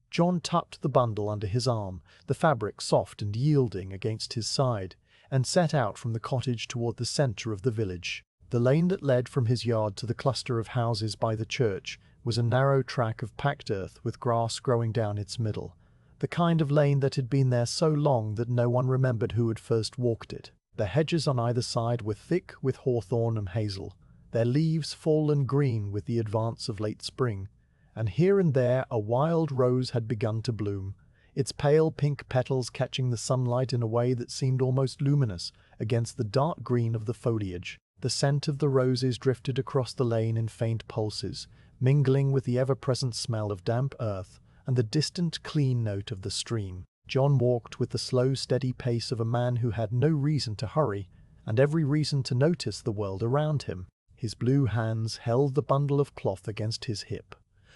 John tucked the bundle under his arm, the fabric soft and yielding against his side, and set out from the cottage toward the center of the village. The lane that led from his yard to the cluster of houses by the church was a narrow track of packed earth with grass growing down its middle, the kind of lane that had been there so long that no one remembered who had first walked it. The hedges on either side were thick with hawthorn and hazel, their leaves fallen green with the advance of late spring, and here and there a wild rose had begun to bloom, its pale pink petals catching the sunlight in a way that seemed almost luminous against the dark green of the foliage. The scent of the roses drifted across the lane in faint pulses, mingling with the ever-present smell of damp earth and the distant clean note of the stream. John walked with the slow, steady pace of a man who had no reason to hurry, and every reason to notice the world around him. His blue hands held the bundle of cloth against his hip,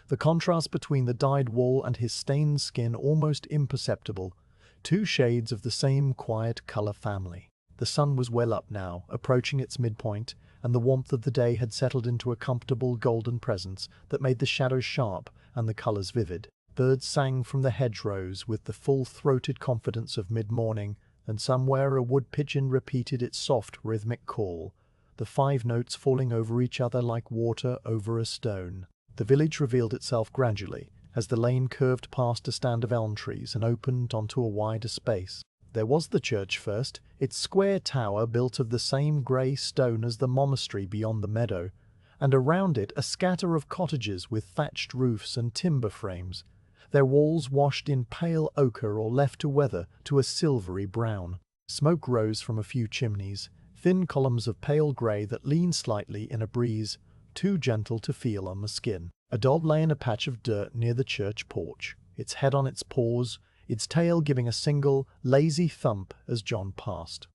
the contrast between the dyed wool and his stained skin almost imperceptible, 2 shades of the same quiet color family. The sun was well up now, approaching its midpoint, and the warmth of the day had settled into a comfortable golden presence that made the shadows sharp and the colors vivid. Birds sang from the hedgerows with the full-throated confidence of mid-morning, and somewhere a wood pigeon repeated its soft, rhythmic call, the 5 notes falling over each other like water over a stone. The village revealed itself gradually, as the lane curved past a stand of elm trees and opened onto a wider space. There was the church first, its square tower built of the same grey stone as the monastery beyond the meadow, and around it a scatter of cottages with thatched roofs and timber frames, their walls washed in pale ochre or left to weather to a silvery brown. Smoke rose from a few chimneys, thin columns of pale grey that leaned slightly in a breeze, too gentle to feel on the skin. A dog lay in a patch of dirt near the church porch, its head on its paws, its tail giving a single, lazy thump as John passed.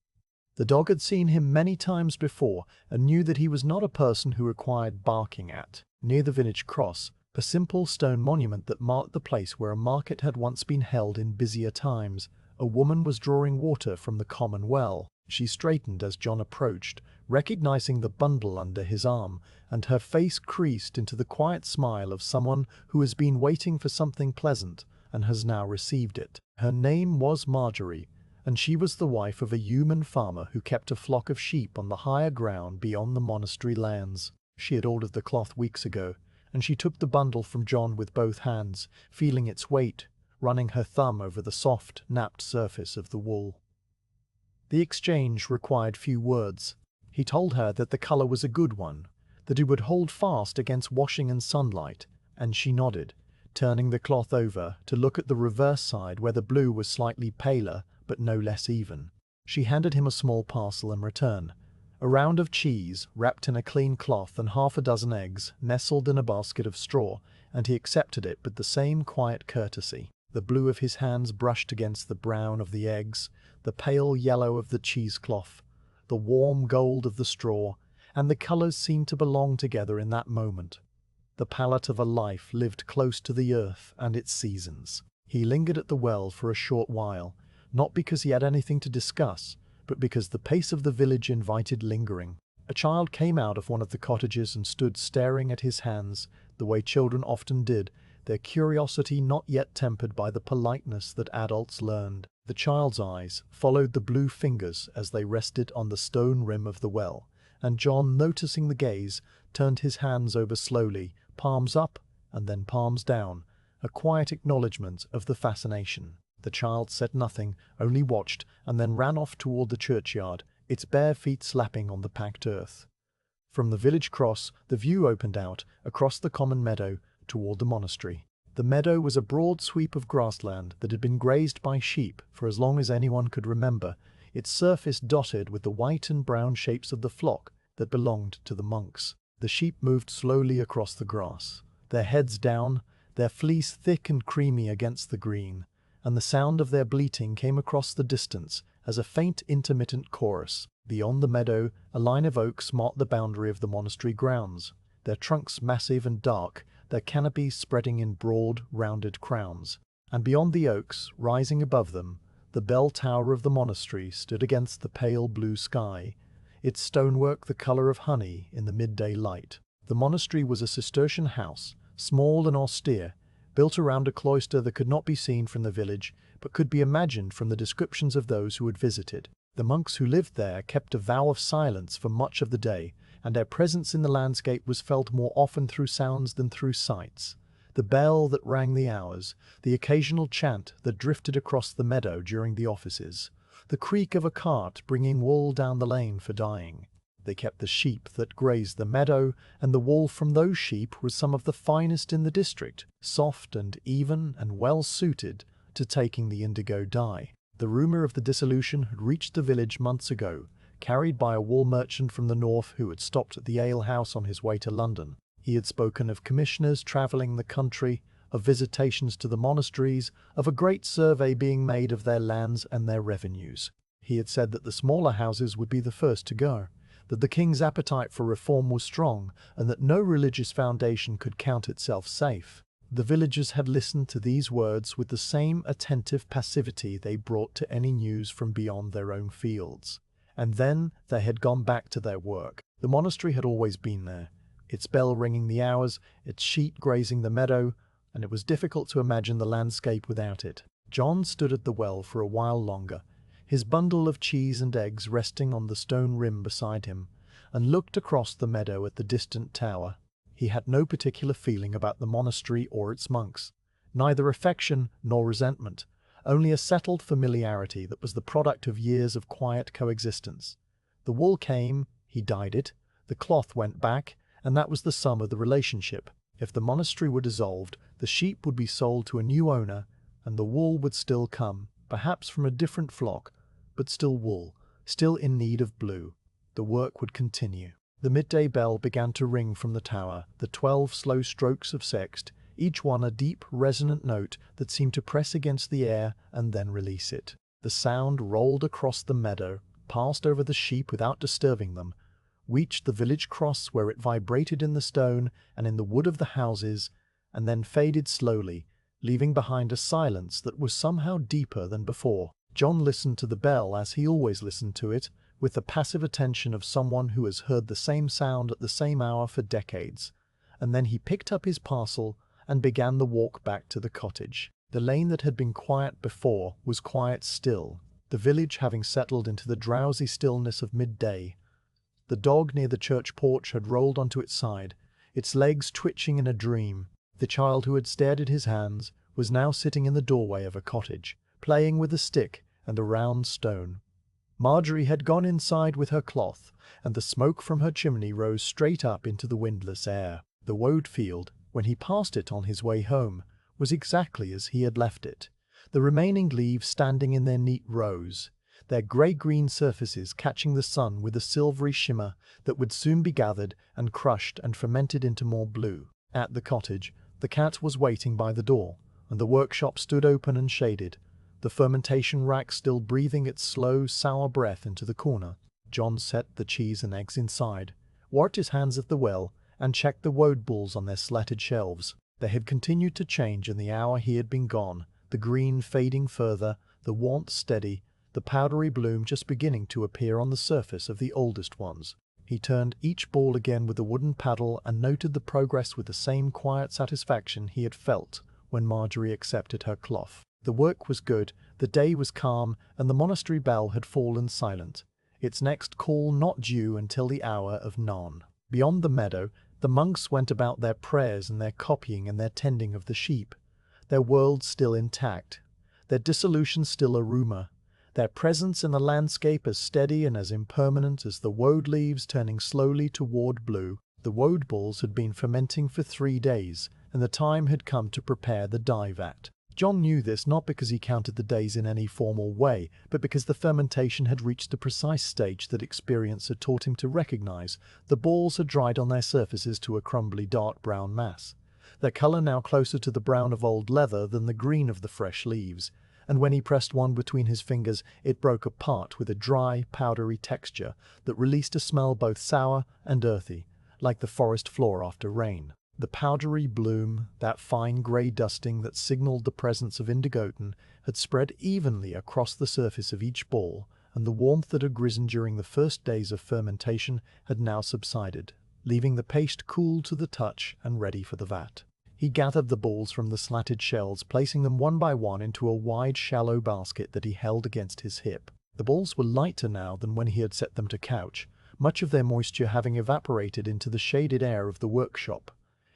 The dog had seen him many times before and knew that he was not a person who required barking at. Near the village cross, a simple stone monument that marked the place where a market had once been held in busier times, a woman was drawing water from the common well. She straightened as John approached, recognizing the bundle under his arm, and her face creased into the quiet smile of someone who has been waiting for something pleasant and has now received it. Her name was Marjorie, and she was the wife of a human farmer who kept a flock of sheep on the higher ground beyond the monastery lands. She had ordered the cloth weeks ago, and she took the bundle from John with both hands, feeling its weight, running her thumb over the soft, napped surface of the wool. The exchange required few words. He told her that the colour was a good one, that it would hold fast against washing and sunlight, and she nodded, turning the cloth over to look at the reverse side where the blue was slightly paler but no less even. She handed him a small parcel in return, a round of cheese wrapped in a clean cloth and half a dozen eggs nestled in a basket of straw, and he accepted it with the same quiet courtesy. The blue of his hands brushed against the brown of the eggs, the pale yellow of the cheesecloth, the warm gold of the straw, and the colours seemed to belong together in that moment. The palette of a life lived close to the earth and its seasons. He lingered at the well for a short while, not because he had anything to discuss, but because the pace of the village invited lingering. A child came out of one of the cottages and stood staring at his hands, the way children often did, their curiosity not yet tempered by the politeness that adults learned. The child's eyes followed the blue fingers as they rested on the stone rim of the well, and John, noticing the gaze, turned his hands over slowly, palms up and then palms down, a quiet acknowledgement of the fascination. The child said nothing, only watched, and then ran off toward the churchyard, its bare feet slapping on the packed earth. From the village cross, the view opened out, across the common meadow, toward the monastery. The meadow was a broad sweep of grassland that had been grazed by sheep for as long as anyone could remember, its surface dotted with the white and brown shapes of the flock that belonged to the monks. The sheep moved slowly across the grass, their heads down, their fleece thick and creamy against the green, and the sound of their bleating came across the distance as a faint intermittent chorus. Beyond the meadow, a line of oaks marked the boundary of the monastery grounds, their trunks massive and dark, their canopies spreading in broad, rounded crowns. And beyond the oaks, rising above them, the bell tower of the monastery stood against the pale blue sky, its stonework the colour of honey in the midday light. The monastery was a Cistercian house, small and austere, built around a cloister that could not be seen from the village, but could be imagined from the descriptions of those who had visited. The monks who lived there kept a vow of silence for much of the day, and their presence in the landscape was felt more often through sounds than through sights. The bell that rang the hours, the occasional chant that drifted across the meadow during the offices, the creak of a cart bringing wool down the lane for dyeing. They kept the sheep that grazed the meadow, and the wool from those sheep was some of the finest in the district, soft and even and well suited to taking the indigo dye. The rumour of the dissolution had reached the village months ago, carried by a wool merchant from the north who had stopped at the alehouse on his way to London. He had spoken of commissioners travelling the country, of visitations to the monasteries, of a great survey being made of their lands and their revenues. He had said that the smaller houses would be the first to go, that the king's appetite for reform was strong, and that no religious foundation could count itself safe. The villagers had listened to these words with the same attentive passivity they brought to any news from beyond their own fields. And then they had gone back to their work. The monastery had always been there, its bell ringing the hours, its sheep grazing the meadow, and it was difficult to imagine the landscape without it. John stood at the well for a while longer, his bundle of cheese and eggs resting on the stone rim beside him, and looked across the meadow at the distant tower. He had no particular feeling about the monastery or its monks, neither affection nor resentment, only a settled familiarity that was the product of years of quiet coexistence. The wool came, he dyed it, the cloth went back, and that was the sum of the relationship. If the monastery were dissolved, the sheep would be sold to a new owner, and the wool would still come, perhaps from a different flock, but still wool, still in need of blue. The work would continue. The midday bell began to ring from the tower, the 12 slow strokes of sext, each one a deep, resonant note that seemed to press against the air and then release it. The sound rolled across the meadow, passed over the sheep without disturbing them, reached the village cross where it vibrated in the stone and in the wood of the houses, and then faded slowly, leaving behind a silence that was somehow deeper than before. John listened to the bell as he always listened to it, with the passive attention of someone who has heard the same sound at the same hour for decades, and then he picked up his parcel and began the walk back to the cottage. The lane that had been quiet before was quiet still, the village having settled into the drowsy stillness of midday. The dog near the church porch had rolled onto its side, its legs twitching in a dream. The child who had stared at his hands was now sitting in the doorway of a cottage, playing with a stick and a round stone. Marjorie had gone inside with her cloth, and the smoke from her chimney rose straight up into the windless air. The Woad field, when he passed it on his way home, was exactly as he had left it, the remaining leaves standing in their neat rows, their grey-green surfaces catching the sun with a silvery shimmer that would soon be gathered and crushed and fermented into more blue. At the cottage, the cat was waiting by the door, and the workshop stood open and shaded, the fermentation rack still breathing its slow, sour breath into the corner. John set the cheese and eggs inside, warped his hands at the well, and checked the woad balls on their slatted shelves. They had continued to change in the hour he had been gone, the green fading further, the warmth steady, the powdery bloom just beginning to appear on the surface of the oldest ones. He turned each ball again with a wooden paddle and noted the progress with the same quiet satisfaction he had felt when Marjorie accepted her cloth. The work was good, the day was calm, and the monastery bell had fallen silent, its next call not due until the hour of none. Beyond the meadow, the monks went about their prayers and their copying and their tending of the sheep, their world still intact, their dissolution still a rumour, their presence in the landscape as steady and as impermanent as the woad leaves turning slowly toward blue. The woad balls had been fermenting for 3 days, and the time had come to prepare the dye vat. John knew this not because he counted the days in any formal way, but because the fermentation had reached the precise stage that experience had taught him to recognize. The balls had dried on their surfaces to a crumbly dark brown mass, their color now closer to the brown of old leather than the green of the fresh leaves, and when he pressed one between his fingers, it broke apart with a dry, powdery texture that released a smell both sour and earthy, like the forest floor after rain. The powdery bloom, that fine grey dusting that signalled the presence of indigoton, had spread evenly across the surface of each ball, and the warmth that had risen during the first days of fermentation had now subsided, leaving the paste cool to the touch and ready for the vat. He gathered the balls from the slatted shells, placing them one by one into a wide, shallow basket that he held against his hip. The balls were lighter now than when he had set them to couch, much of their moisture having evaporated into the shaded air of the workshop,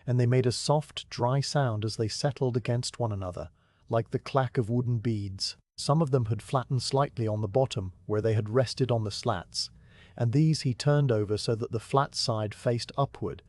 and they made a soft, dry sound as they settled against one another, like the clack of wooden beads. Some of them had flattened slightly on the bottom, where they had rested on the slats, and these he turned over so that the flat side faced upward,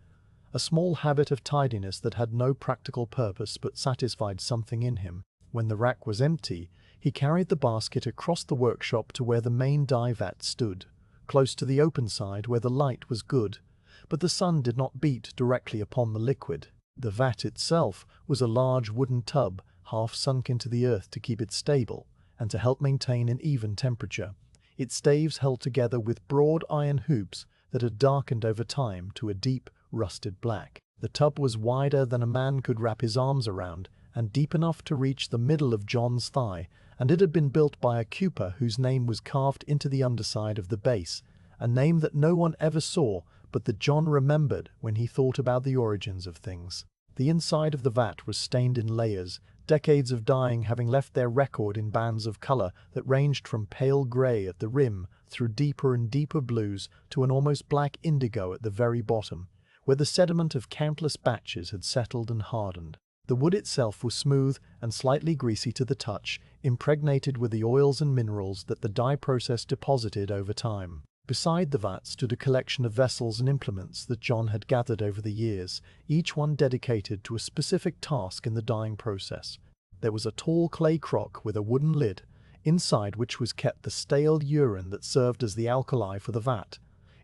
a small habit of tidiness that had no practical purpose but satisfied something in him. When the rack was empty, he carried the basket across the workshop to where the main dye vat stood, close to the open side where the light was good, but the sun did not beat directly upon the liquid. The vat itself was a large wooden tub, half sunk into the earth to keep it stable, and to help maintain an even temperature, its staves held together with broad iron hoops that had darkened over time to a deep, rusted black. The tub was wider than a man could wrap his arms around, and deep enough to reach the middle of John's thigh, and it had been built by a cooper whose name was carved into the underside of the base, a name that no one ever saw, but that John remembered when he thought about the origins of things. The inside of the vat was stained in layers, decades of dyeing having left their record in bands of color that ranged from pale gray at the rim through deeper and deeper blues to an almost black indigo at the very bottom, where the sediment of countless batches had settled and hardened. The wood itself was smooth and slightly greasy to the touch, impregnated with the oils and minerals that the dye process deposited over time. Beside the vat stood a collection of vessels and implements that John had gathered over the years, each one dedicated to a specific task in the dyeing process. There was a tall clay crock with a wooden lid, inside which was kept the stale urine that served as the alkali for the vat.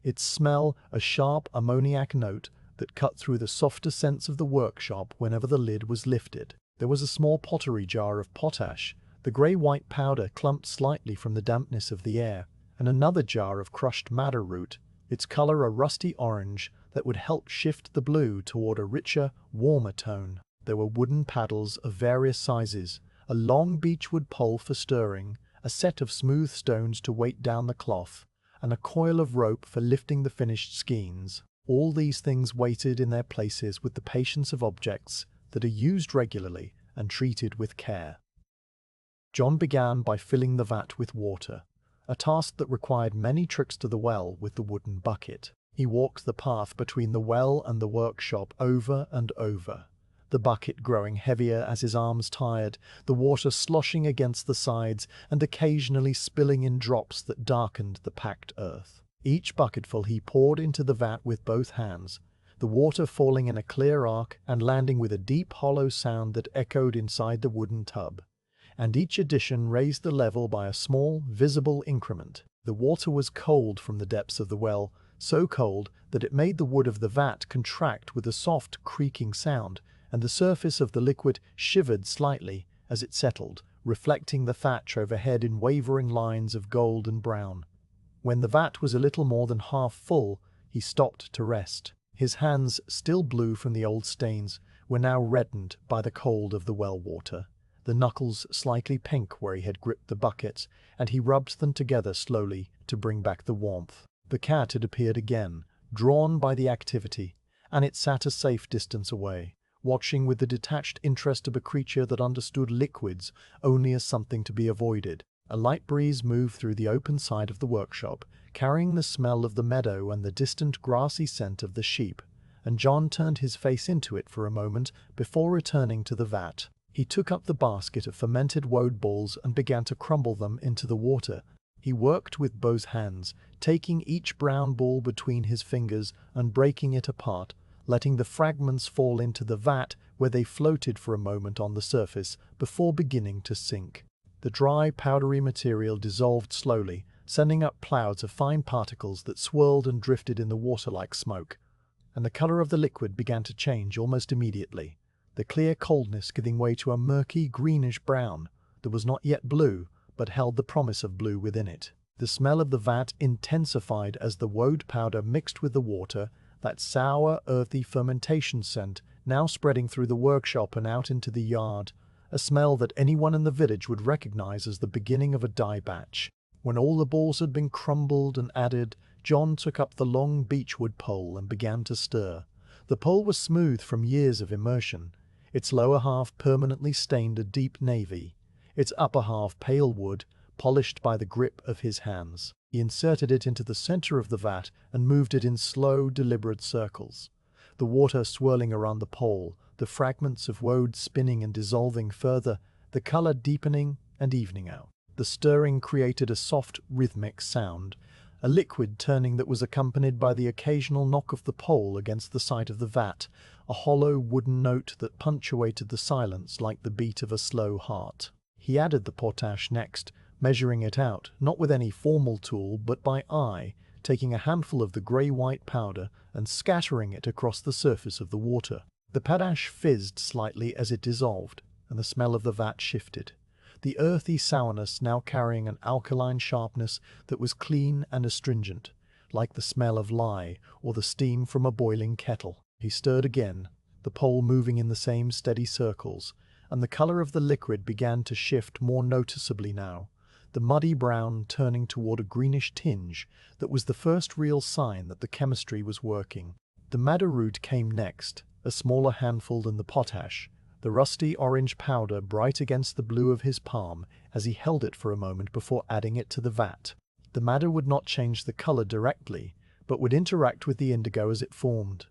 Its smell, a sharp ammoniac note that cut through the softer scents of the workshop whenever the lid was lifted. There was a small pottery jar of potash, the grey-white powder clumped slightly from the dampness of the air, and another jar of crushed madder root, its color a rusty orange that would help shift the blue toward a richer, warmer tone. There were wooden paddles of various sizes, a long beechwood pole for stirring, a set of smooth stones to weight down the cloth, and a coil of rope for lifting the finished skeins. All these things waited in their places with the patience of objects that are used regularly and treated with care. John began by filling the vat with water, a task that required many trips to the well with the wooden bucket. He walked the path between the well and the workshop over and over, the bucket growing heavier as his arms tired, the water sloshing against the sides and occasionally spilling in drops that darkened the packed earth. Each bucketful he poured into the vat with both hands, the water falling in a clear arc and landing with a deep hollow sound that echoed inside the wooden tub. And each addition raised the level by a small, visible increment. The water was cold from the depths of the well, so cold that it made the wood of the vat contract with a soft, creaking sound, and the surface of the liquid shivered slightly as it settled, reflecting the thatch overhead in wavering lines of gold and brown. When the vat was a little more than half full, he stopped to rest. His hands, still blue from the old stains, were now reddened by the cold of the well water, the knuckles slightly pink where he had gripped the buckets, and he rubbed them together slowly to bring back the warmth. The cat had appeared again, drawn by the activity, and it sat a safe distance away, watching with the detached interest of a creature that understood liquids only as something to be avoided. A light breeze moved through the open side of the workshop, carrying the smell of the meadow and the distant grassy scent of the sheep, and John turned his face into it for a moment before returning to the vat. He took up the basket of fermented woad balls and began to crumble them into the water. He worked with both hands, taking each brown ball between his fingers and breaking it apart, letting the fragments fall into the vat where they floated for a moment on the surface before beginning to sink. The dry, powdery material dissolved slowly, sending up clouds of fine particles that swirled and drifted in the water like smoke, and the color of the liquid began to change almost immediately, the clear coldness giving way to a murky greenish-brown that was not yet blue, but held the promise of blue within it. The smell of the vat intensified as the woad powder mixed with the water, that sour, earthy fermentation scent now spreading through the workshop and out into the yard, a smell that anyone in the village would recognize as the beginning of a dye batch. When all the balls had been crumbled and added, John took up the long beechwood pole and began to stir. The pole was smooth from years of immersion, its lower half permanently stained a deep navy, its upper half pale wood, polished by the grip of his hands. He inserted it into the center of the vat and moved it in slow, deliberate circles, the water swirling around the pole, the fragments of woad spinning and dissolving further, the color deepening and evening out. The stirring created a soft, rhythmic sound, a liquid turning that was accompanied by the occasional knock of the pole against the side of the vat, a hollow wooden note that punctuated the silence like the beat of a slow heart. He added the potash next, measuring it out, not with any formal tool, but by eye, taking a handful of the grey-white powder and scattering it across the surface of the water. The potash fizzed slightly as it dissolved, and the smell of the vat shifted, the earthy sourness now carrying an alkaline sharpness that was clean and astringent, like the smell of lye or the steam from a boiling kettle. He stirred again, the pole moving in the same steady circles, and the color of the liquid began to shift more noticeably now, the muddy brown turning toward a greenish tinge that was the first real sign that the chemistry was working. The madder root came next, a smaller handful than the potash, the rusty orange powder bright against the blue of his palm as he held it for a moment before adding it to the vat. The madder would not change the color directly, but would interact with the indigo as it formed.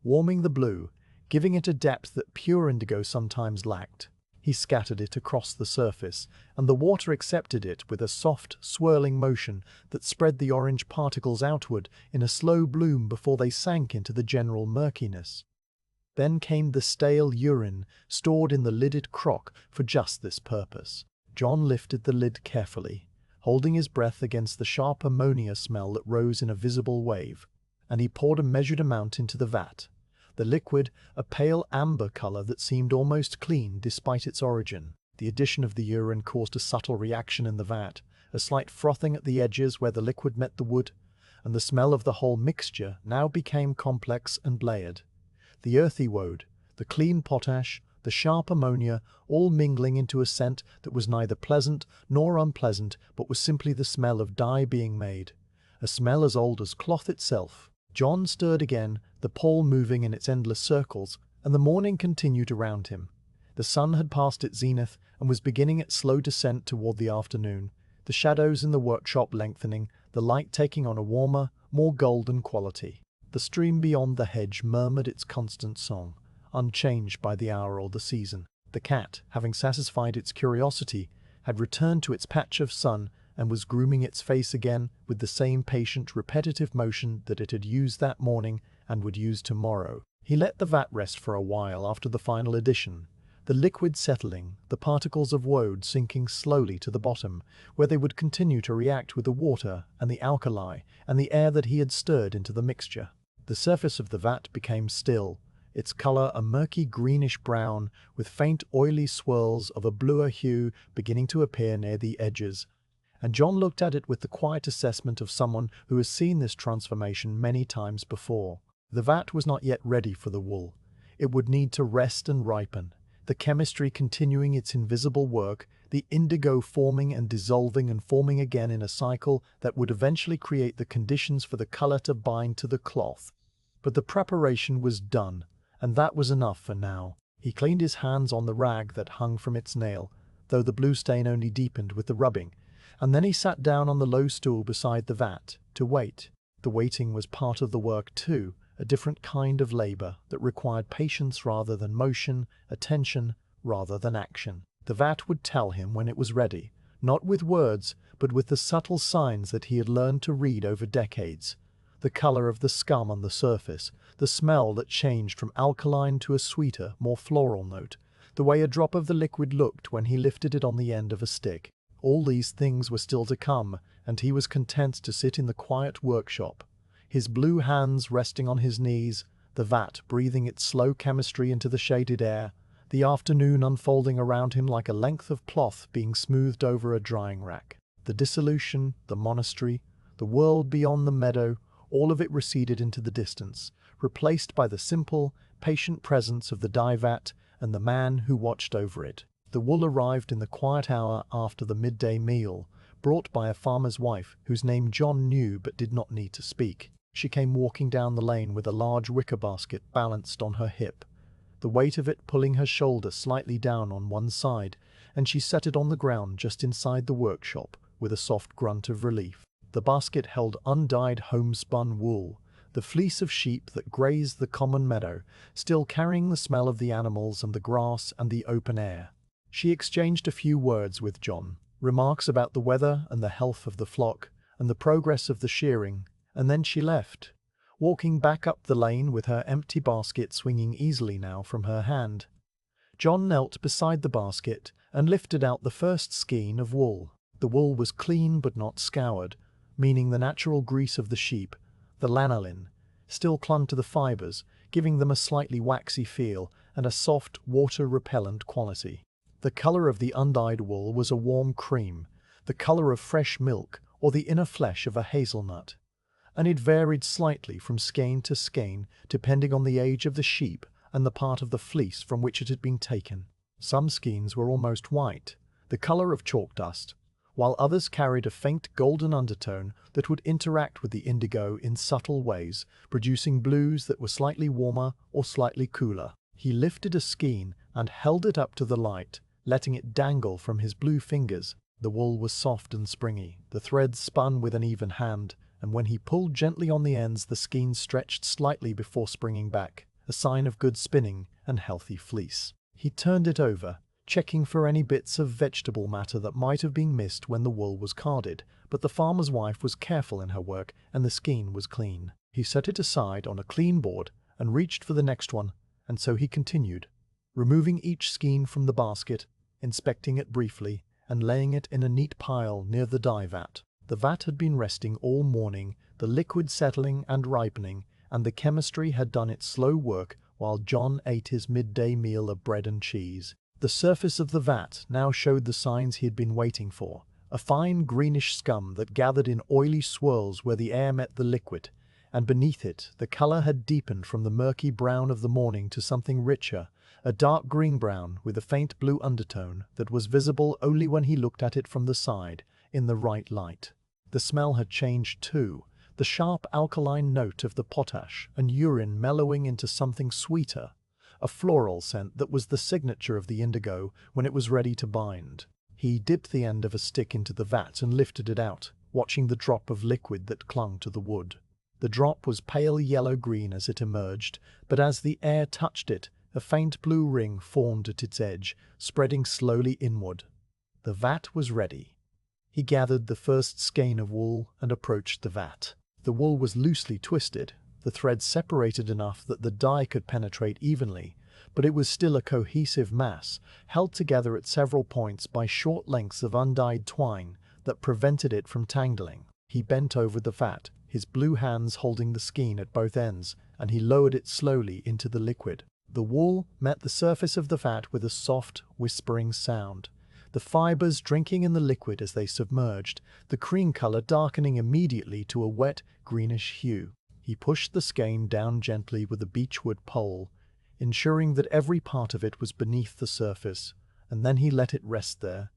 warming the blue, giving it a depth that pure indigo sometimes lacked. He scattered it across the surface, and the water accepted it with a soft, swirling motion that spread the orange particles outward in a slow bloom before they sank into the general murkiness. Then came the stale urine, stored in the lidded crock for just this purpose. John lifted the lid carefully, holding his breath against the sharp ammonia smell that rose in a visible wave, and he poured a measured amount into the vat. The liquid, a pale amber color that seemed almost clean despite its origin. The addition of the urine caused a subtle reaction in the vat, a slight frothing at the edges where the liquid met the wood, and the smell of the whole mixture now became complex and layered. The earthy woad, the clean potash, the sharp ammonia, all mingling into a scent that was neither pleasant nor unpleasant, but was simply the smell of dye being made, a smell as old as cloth itself. John stirred again, the pole moving in its endless circles, and the morning continued around him. The sun had passed its zenith and was beginning its slow descent toward the afternoon, the shadows in the workshop lengthening, the light taking on a warmer, more golden quality. The stream beyond the hedge murmured its constant song, unchanged by the hour or the season. The cat, having satisfied its curiosity, had returned to its patch of sun and was grooming its face again with the same patient, repetitive motion that it had used that morning and would use tomorrow. He let the vat rest for a while after the final addition, the liquid settling, the particles of woad sinking slowly to the bottom, where they would continue to react with the water and the alkali and the air that he had stirred into the mixture. The surface of the vat became still, its color a murky greenish-brown, with faint oily swirls of a bluer hue beginning to appear near the edges. And John looked at it with the quiet assessment of someone who has seen this transformation many times before. The vat was not yet ready for the wool. It would need to rest and ripen, the chemistry continuing its invisible work, the indigo forming and dissolving and forming again in a cycle that would eventually create the conditions for the color to bind to the cloth. But the preparation was done, and that was enough for now. He cleaned his hands on the rag that hung from its nail, though the blue stain only deepened with the rubbing, and then he sat down on the low stool beside the vat, to wait. The waiting was part of the work too, a different kind of labor that required patience rather than motion, attention rather than action. The vat would tell him when it was ready, not with words, but with the subtle signs that he had learned to read over decades. The color of the scum on the surface, the smell that changed from alkaline to a sweeter, more floral note, the way a drop of the liquid looked when he lifted it on the end of a stick. All these things were still to come, and he was content to sit in the quiet workshop, his blue hands resting on his knees, the vat breathing its slow chemistry into the shaded air, the afternoon unfolding around him like a length of cloth being smoothed over a drying rack. The dissolution, the monastery, the world beyond the meadow, all of it receded into the distance, replaced by the simple, patient presence of the dye vat and the man who watched over it. The wool arrived in the quiet hour after the midday meal, brought by a farmer's wife whose name John knew but did not need to speak. She came walking down the lane with a large wicker basket balanced on her hip, the weight of it pulling her shoulder slightly down on one side, and she set it on the ground just inside the workshop with a soft grunt of relief. The basket held undyed homespun wool, the fleece of sheep that grazed the common meadow, still carrying the smell of the animals and the grass and the open air. She exchanged a few words with John, remarks about the weather and the health of the flock and the progress of the shearing, and then she left, walking back up the lane with her empty basket swinging easily now from her hand. John knelt beside the basket and lifted out the first skein of wool. The wool was clean but not scoured, meaning the natural grease of the sheep, the lanolin, still clung to the fibers, giving them a slightly waxy feel and a soft, water-repellent quality. The color of the undyed wool was a warm cream, the color of fresh milk or the inner flesh of a hazelnut, and it varied slightly from skein to skein depending on the age of the sheep and the part of the fleece from which it had been taken. Some skeins were almost white, the color of chalk dust, while others carried a faint golden undertone that would interact with the indigo in subtle ways, producing blues that were slightly warmer or slightly cooler. He lifted a skein and held it up to the light, letting it dangle from his blue fingers. The wool was soft and springy, the threads spun with an even hand, and when he pulled gently on the ends the skein stretched slightly before springing back, a sign of good spinning and healthy fleece. He turned it over, checking for any bits of vegetable matter that might have been missed when the wool was carded, but the farmer's wife was careful in her work and the skein was clean. He set it aside on a clean board and reached for the next one, and so he continued, removing each skein from the basket, inspecting it briefly, and laying it in a neat pile near the dye vat. The vat had been resting all morning, the liquid settling and ripening, and the chemistry had done its slow work while John ate his midday meal of bread and cheese. The surface of the vat now showed the signs he had been waiting for, a fine greenish scum that gathered in oily swirls where the air met the liquid, and beneath it the color had deepened from the murky brown of the morning to something richer, a dark green brown with a faint blue undertone that was visible only when he looked at it from the side, in the right light. The smell had changed too, the sharp alkaline note of the potash and urine mellowing into something sweeter, a floral scent that was the signature of the indigo when it was ready to bind. He dipped the end of a stick into the vat and lifted it out, watching the drop of liquid that clung to the wood. The drop was pale yellow-green as it emerged, but as the air touched it, a faint blue ring formed at its edge, spreading slowly inward. The vat was ready. He gathered the first skein of wool and approached the vat. The wool was loosely twisted, the threads separated enough that the dye could penetrate evenly, but it was still a cohesive mass, held together at several points by short lengths of undyed twine that prevented it from tangling. He bent over the vat, his blue hands holding the skein at both ends, and he lowered it slowly into the liquid. The wool met the surface of the vat with a soft, whispering sound, the fibers drinking in the liquid as they submerged, the cream color darkening immediately to a wet, greenish hue. He pushed the skein down gently with a beechwood pole, ensuring that every part of it was beneath the surface, and then he let it rest there.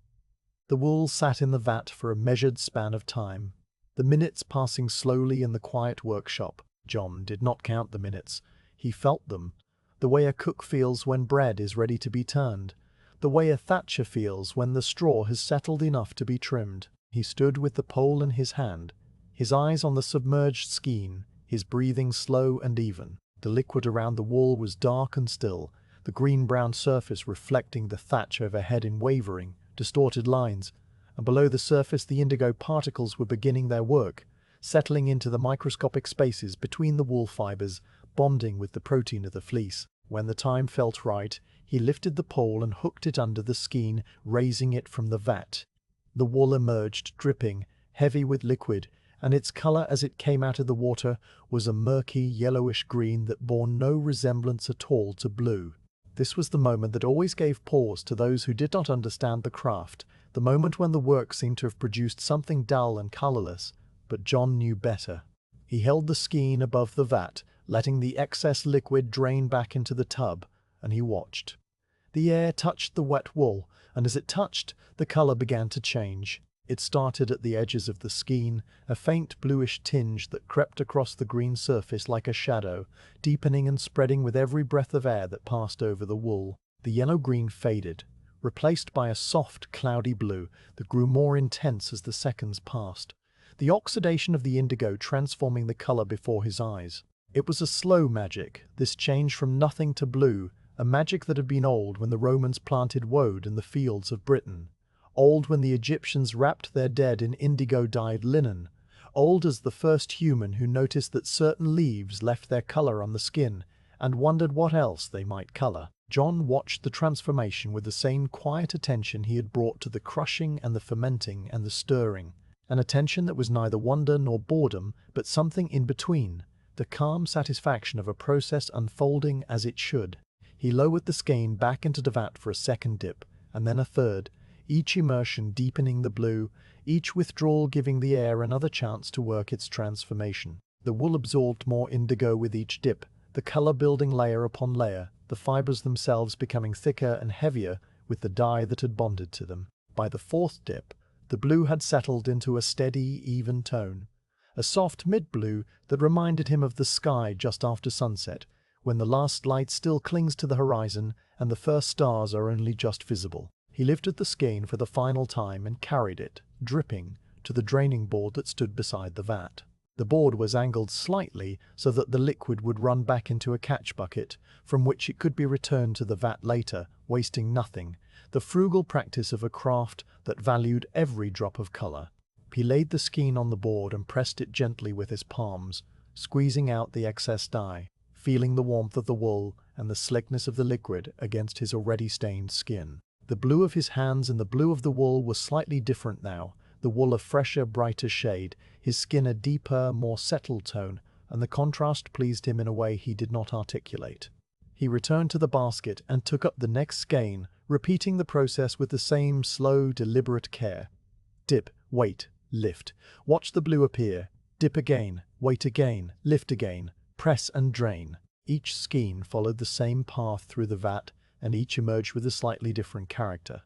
The wool sat in the vat for a measured span of time, the minutes passing slowly in the quiet workshop. John did not count the minutes. He felt them, the way a cook feels when bread is ready to be turned, the way a thatcher feels when the straw has settled enough to be trimmed. He stood with the pole in his hand, his eyes on the submerged skein, his breathing slow and even. The liquid around the wool was dark and still, the green-brown surface reflecting the thatch overhead in wavering, distorted lines, and below the surface the indigo particles were beginning their work, settling into the microscopic spaces between the wool fibers, bonding with the protein of the fleece. When the time felt right, he lifted the pole and hooked it under the skein, raising it from the vat. The wool emerged, dripping, heavy with liquid, and its color as it came out of the water was a murky yellowish green that bore no resemblance at all to blue. This was the moment that always gave pause to those who did not understand the craft, the moment when the work seemed to have produced something dull and colorless, but John knew better. He held the skein above the vat, letting the excess liquid drain back into the tub, and he watched. The air touched the wet wool, and as it touched, the color began to change. It started at the edges of the skein, a faint bluish tinge that crept across the green surface like a shadow, deepening and spreading with every breath of air that passed over the wool. The yellow-green faded, replaced by a soft, cloudy blue that grew more intense as the seconds passed, the oxidation of the indigo transforming the color before his eyes. It was a slow magic, this change from nothing to blue, a magic that had been old when the Romans planted woad in the fields of Britain, old when the Egyptians wrapped their dead in indigo-dyed linen, old as the first human who noticed that certain leaves left their color on the skin and wondered what else they might color. John watched the transformation with the same quiet attention he had brought to the crushing and the fermenting and the stirring, an attention that was neither wonder nor boredom, but something in between, the calm satisfaction of a process unfolding as it should. He lowered the skein back into the vat for a second dip, and then a third, each immersion deepening the blue, each withdrawal giving the air another chance to work its transformation. The wool absorbed more indigo with each dip, the color building layer upon layer, the fibers themselves becoming thicker and heavier with the dye that had bonded to them. By the fourth dip, the blue had settled into a steady, even tone, a soft mid-blue that reminded him of the sky just after sunset, when the last light still clings to the horizon and the first stars are only just visible. He lifted the skein for the final time and carried it, dripping, to the draining board that stood beside the vat. The board was angled slightly so that the liquid would run back into a catch bucket, from which it could be returned to the vat later, wasting nothing, the frugal practice of a craft that valued every drop of color. He laid the skein on the board and pressed it gently with his palms, squeezing out the excess dye, feeling the warmth of the wool and the slickness of the liquid against his already stained skin. The blue of his hands and the blue of the wool was slightly different now, the wool a fresher, brighter shade, his skin a deeper, more settled tone, and the contrast pleased him in a way he did not articulate. He returned to the basket and took up the next skein, repeating the process with the same slow, deliberate care. Dip, wait, lift. Watch the blue appear. Dip again, wait again, lift again, press and drain. Each skein followed the same path through the vat, and each emerged with a slightly different character.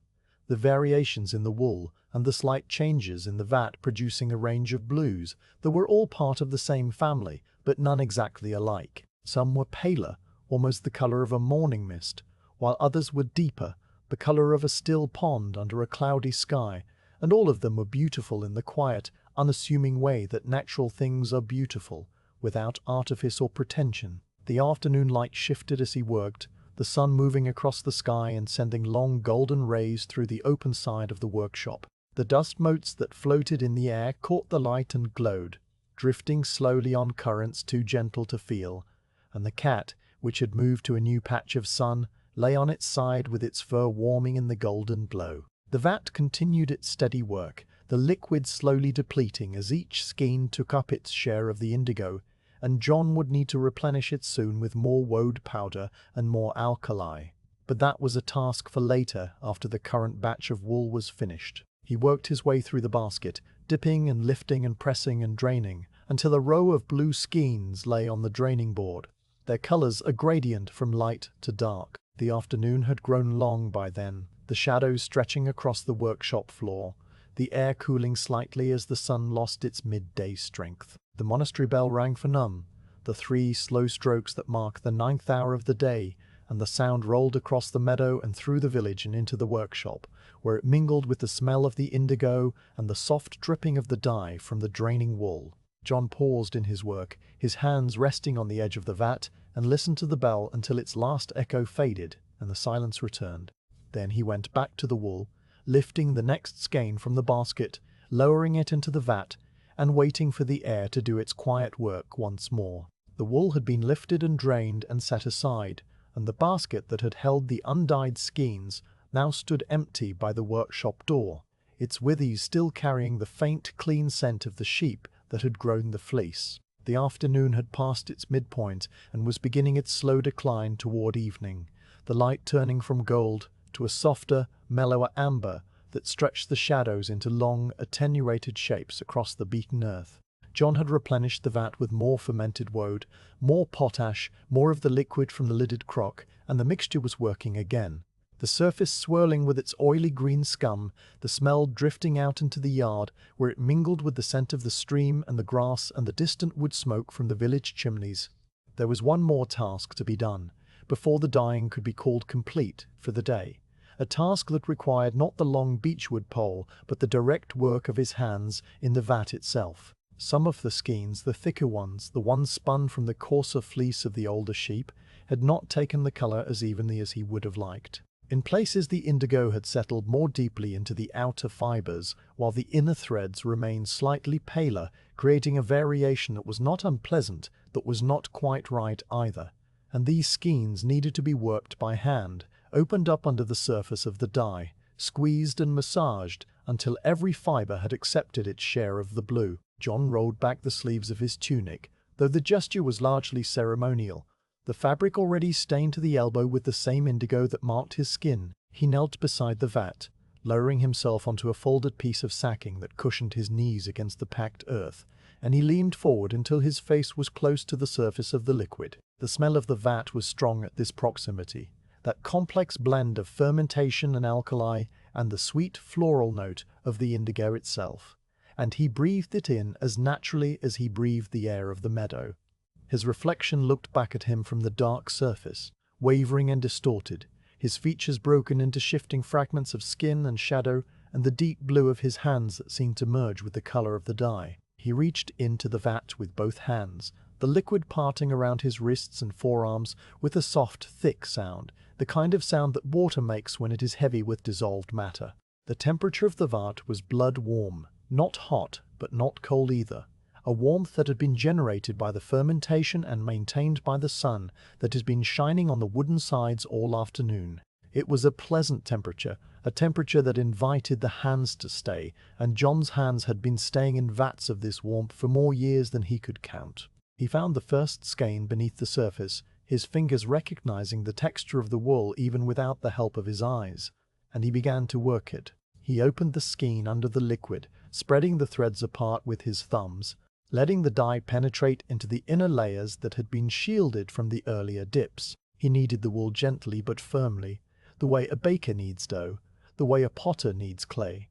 The variations in the wool and the slight changes in the vat producing a range of blues that were all part of the same family, but none exactly alike. Some were paler, almost the color of a morning mist, while others were deeper, the color of a still pond under a cloudy sky, and all of them were beautiful in the quiet, unassuming way that natural things are beautiful, without artifice or pretension. The afternoon light shifted as he worked, the sun moving across the sky and sending long golden rays through the open side of the workshop. The dust motes that floated in the air caught the light and glowed, drifting slowly on currents too gentle to feel, and the cat, which had moved to a new patch of sun, lay on its side with its fur warming in the golden glow. The vat continued its steady work, the liquid slowly depleting as each skein took up its share of the indigo, and John would need to replenish it soon with more woad powder and more alkali. But that was a task for later, after the current batch of wool was finished. He worked his way through the basket, dipping and lifting and pressing and draining, until a row of blue skeins lay on the draining board, their colors a gradient from light to dark. The afternoon had grown long by then, the shadows stretching across the workshop floor, the air cooling slightly as the sun lost its midday strength. The monastery bell rang for none, the 3 slow strokes that mark the 9th hour of the day, and the sound rolled across the meadow and through the village and into the workshop, where it mingled with the smell of the indigo and the soft dripping of the dye from the draining wool. John paused in his work, his hands resting on the edge of the vat, and listened to the bell until its last echo faded and the silence returned. Then he went back to the wool, lifting the next skein from the basket, lowering it into the vat, and waiting for the air to do its quiet work once more. The wool had been lifted and drained and set aside, and the basket that had held the undyed skeins now stood empty by the workshop door, its withies still carrying the faint, clean scent of the sheep that had grown the fleece. The afternoon had passed its midpoint and was beginning its slow decline toward evening, the light turning from gold to a softer, mellower amber that stretched the shadows into long, attenuated shapes across the beaten earth. John had replenished the vat with more fermented woad, more potash, more of the liquid from the lidded crock, and the mixture was working again. The surface swirling with its oily green scum, the smell drifting out into the yard, where it mingled with the scent of the stream and the grass and the distant wood smoke from the village chimneys. There was one more task to be done, before the dyeing could be called complete for the day. A task that required not the long beechwood pole, but the direct work of his hands in the vat itself. Some of the skeins, the thicker ones, the ones spun from the coarser fleece of the older sheep, had not taken the color as evenly as he would have liked. In places the indigo had settled more deeply into the outer fibers, while the inner threads remained slightly paler, creating a variation that was not unpleasant, but was not quite right either. And these skeins needed to be worked by hand, opened up under the surface of the dye, squeezed and massaged until every fiber had accepted its share of the blue. John rolled back the sleeves of his tunic, though the gesture was largely ceremonial. The fabric already stained to the elbow with the same indigo that marked his skin. He knelt beside the vat, lowering himself onto a folded piece of sacking that cushioned his knees against the packed earth, and he leaned forward until his face was close to the surface of the liquid. The smell of the vat was strong at this proximity, that complex blend of fermentation and alkali and the sweet floral note of the indigo itself, and he breathed it in as naturally as he breathed the air of the meadow. His reflection looked back at him from the dark surface, wavering and distorted, his features broken into shifting fragments of skin and shadow, and the deep blue of his hands that seemed to merge with the color of the dye. He reached into the vat with both hands, the liquid parting around his wrists and forearms with a soft, thick sound, the kind of sound that water makes when it is heavy with dissolved matter. The temperature of the vat was blood warm, not hot, but not cold either. A warmth that had been generated by the fermentation and maintained by the sun that has been shining on the wooden sides all afternoon. It was a pleasant temperature, a temperature that invited the hands to stay, and John's hands had been staying in vats of this warmth for more years than he could count. He found the first skein beneath the surface, his fingers recognizing the texture of the wool even without the help of his eyes, and he began to work it. He opened the skein under the liquid, spreading the threads apart with his thumbs, letting the dye penetrate into the inner layers that had been shielded from the earlier dips. He kneaded the wool gently but firmly, the way a baker kneads dough, the way a potter kneads clay,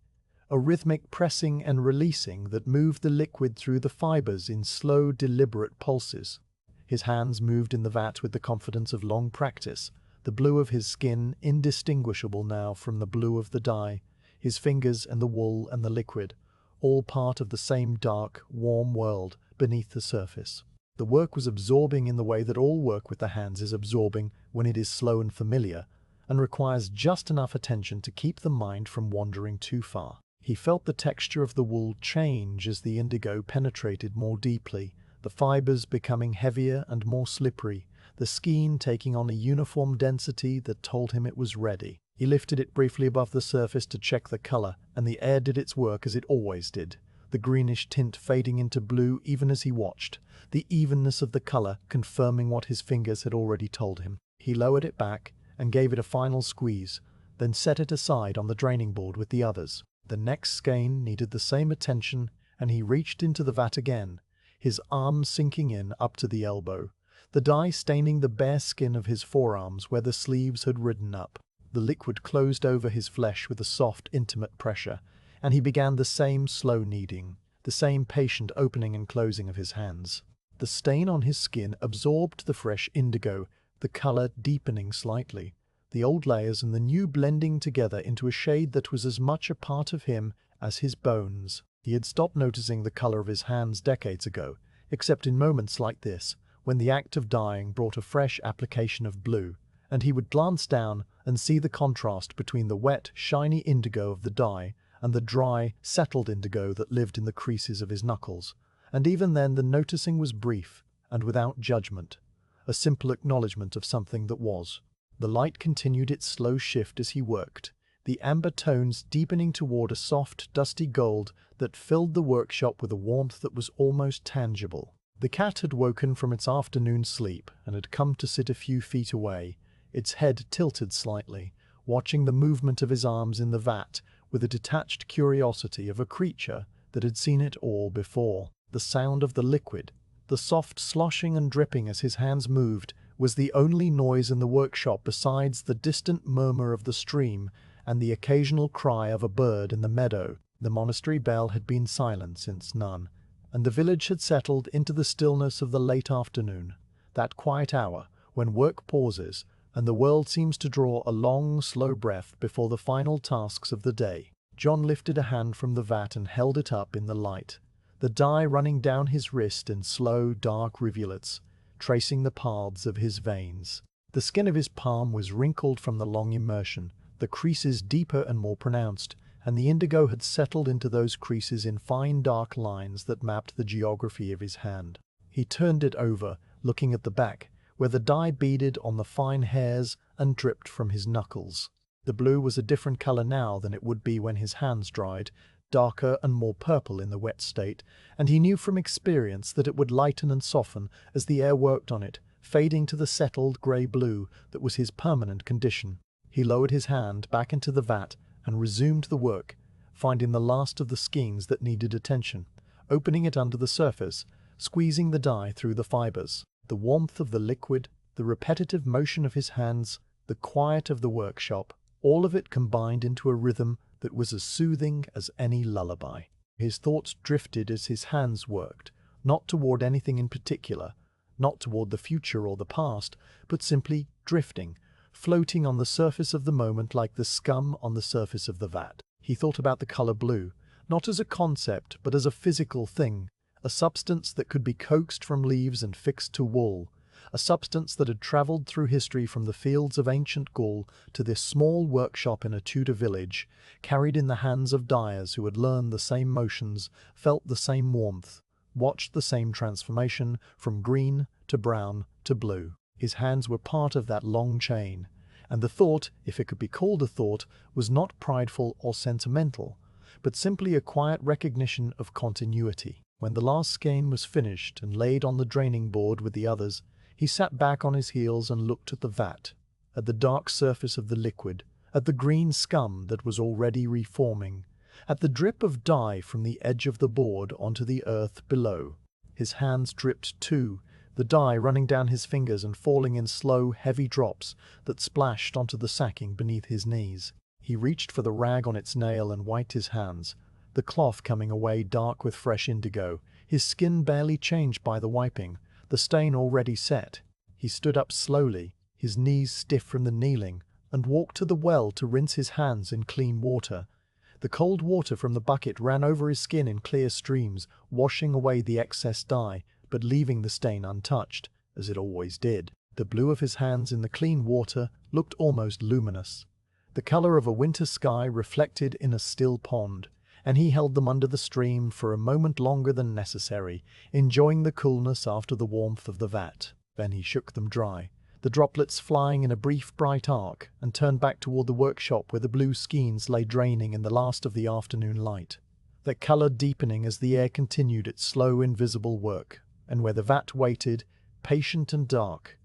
a rhythmic pressing and releasing that moved the liquid through the fibers in slow, deliberate pulses. His hands moved in the vat with the confidence of long practice, the blue of his skin indistinguishable now from the blue of the dye, his fingers and the wool and the liquid, all part of the same dark, warm world beneath the surface. The work was absorbing in the way that all work with the hands is absorbing when it is slow and familiar, and requires just enough attention to keep the mind from wandering too far. He felt the texture of the wool change as the indigo penetrated more deeply, the fibers becoming heavier and more slippery, the skein taking on a uniform density that told him it was ready. He lifted it briefly above the surface to check the color, and the air did its work as it always did, the greenish tint fading into blue even as he watched, the evenness of the color confirming what his fingers had already told him. He lowered it back and gave it a final squeeze, then set it aside on the draining board with the others. The next skein needed the same attention, and he reached into the vat again, his arms sinking in up to the elbow, the dye staining the bare skin of his forearms where the sleeves had ridden up. The liquid closed over his flesh with a soft, intimate pressure, and he began the same slow kneading, the same patient opening and closing of his hands. The stain on his skin absorbed the fresh indigo, the color deepening slightly, the old layers and the new blending together into a shade that was as much a part of him as his bones. He had stopped noticing the color of his hands decades ago, except in moments like this, when the act of dyeing brought a fresh application of blue, and he would glance down and see the contrast between the wet, shiny indigo of the dye and the dry, settled indigo that lived in the creases of his knuckles. And even then the noticing was brief and without judgment, a simple acknowledgement of something that was. The light continued its slow shift as he worked, the amber tones deepening toward a soft, dusty gold that filled the workshop with a warmth that was almost tangible. The cat had woken from its afternoon sleep and had come to sit a few feet away, its head tilted slightly, watching the movement of his arms in the vat with a detached curiosity of a creature that had seen it all before. The sound of the liquid, the soft sloshing and dripping as his hands moved, was the only noise in the workshop besides the distant murmur of the stream and the occasional cry of a bird in the meadow. The monastery bell had been silent since none, and the village had settled into the stillness of the late afternoon, that quiet hour when work pauses and the world seems to draw a long, slow breath before the final tasks of the day. John lifted a hand from the vat and held it up in the light, the dye running down his wrist in slow, dark rivulets, tracing the paths of his veins. The skin of his palm was wrinkled from the long immersion, the creases deeper and more pronounced, and the indigo had settled into those creases in fine dark lines that mapped the geography of his hand. He turned it over, looking at the back, where the dye beaded on the fine hairs and dripped from his knuckles. The blue was a different color now than it would be when his hands dried, darker and more purple in the wet state, and he knew from experience that it would lighten and soften as the air worked on it, fading to the settled grey-blue that was his permanent condition. He lowered his hand back into the vat and resumed the work, finding the last of the skeins that needed attention, opening it under the surface, squeezing the dye through the fibers. The warmth of the liquid, the repetitive motion of his hands, the quiet of the workshop, all of it combined into a rhythm that was as soothing as any lullaby. His thoughts drifted as his hands worked, not toward anything in particular, not toward the future or the past, but simply drifting, floating on the surface of the moment like the scum on the surface of the vat. He thought about the color blue, not as a concept, but as a physical thing, a substance that could be coaxed from leaves and fixed to wool, a substance that had travelled through history from the fields of ancient Gaul to this small workshop in a Tudor village, carried in the hands of dyers who had learned the same motions, felt the same warmth, watched the same transformation from green to brown to blue. His hands were part of that long chain, and the thought, if it could be called a thought, was not prideful or sentimental, but simply a quiet recognition of continuity. When the last skein was finished and laid on the draining board with the others, he sat back on his heels and looked at the vat, at the dark surface of the liquid, at the green scum that was already reforming, at the drip of dye from the edge of the board onto the earth below. His hands dripped too, the dye running down his fingers and falling in slow, heavy drops that splashed onto the sacking beneath his knees. He reached for the rag on its nail and wiped his hands, the cloth coming away dark with fresh indigo, his skin barely changed by the wiping, the stain already set. He stood up slowly, his knees stiff from the kneeling, and walked to the well to rinse his hands in clean water. The cold water from the bucket ran over his skin in clear streams, washing away the excess dye, but leaving the stain untouched, as it always did. The blue of his hands in the clean water looked almost luminous, the color of a winter sky reflected in a still pond, and he held them under the stream for a moment longer than necessary, enjoying the coolness after the warmth of the vat. Then he shook them dry, the droplets flying in a brief bright arc, and turned back toward the workshop where the blue skeins lay draining in the last of the afternoon light, their color deepening as the air continued its slow, invisible work, and where the vat waited, patient and dark,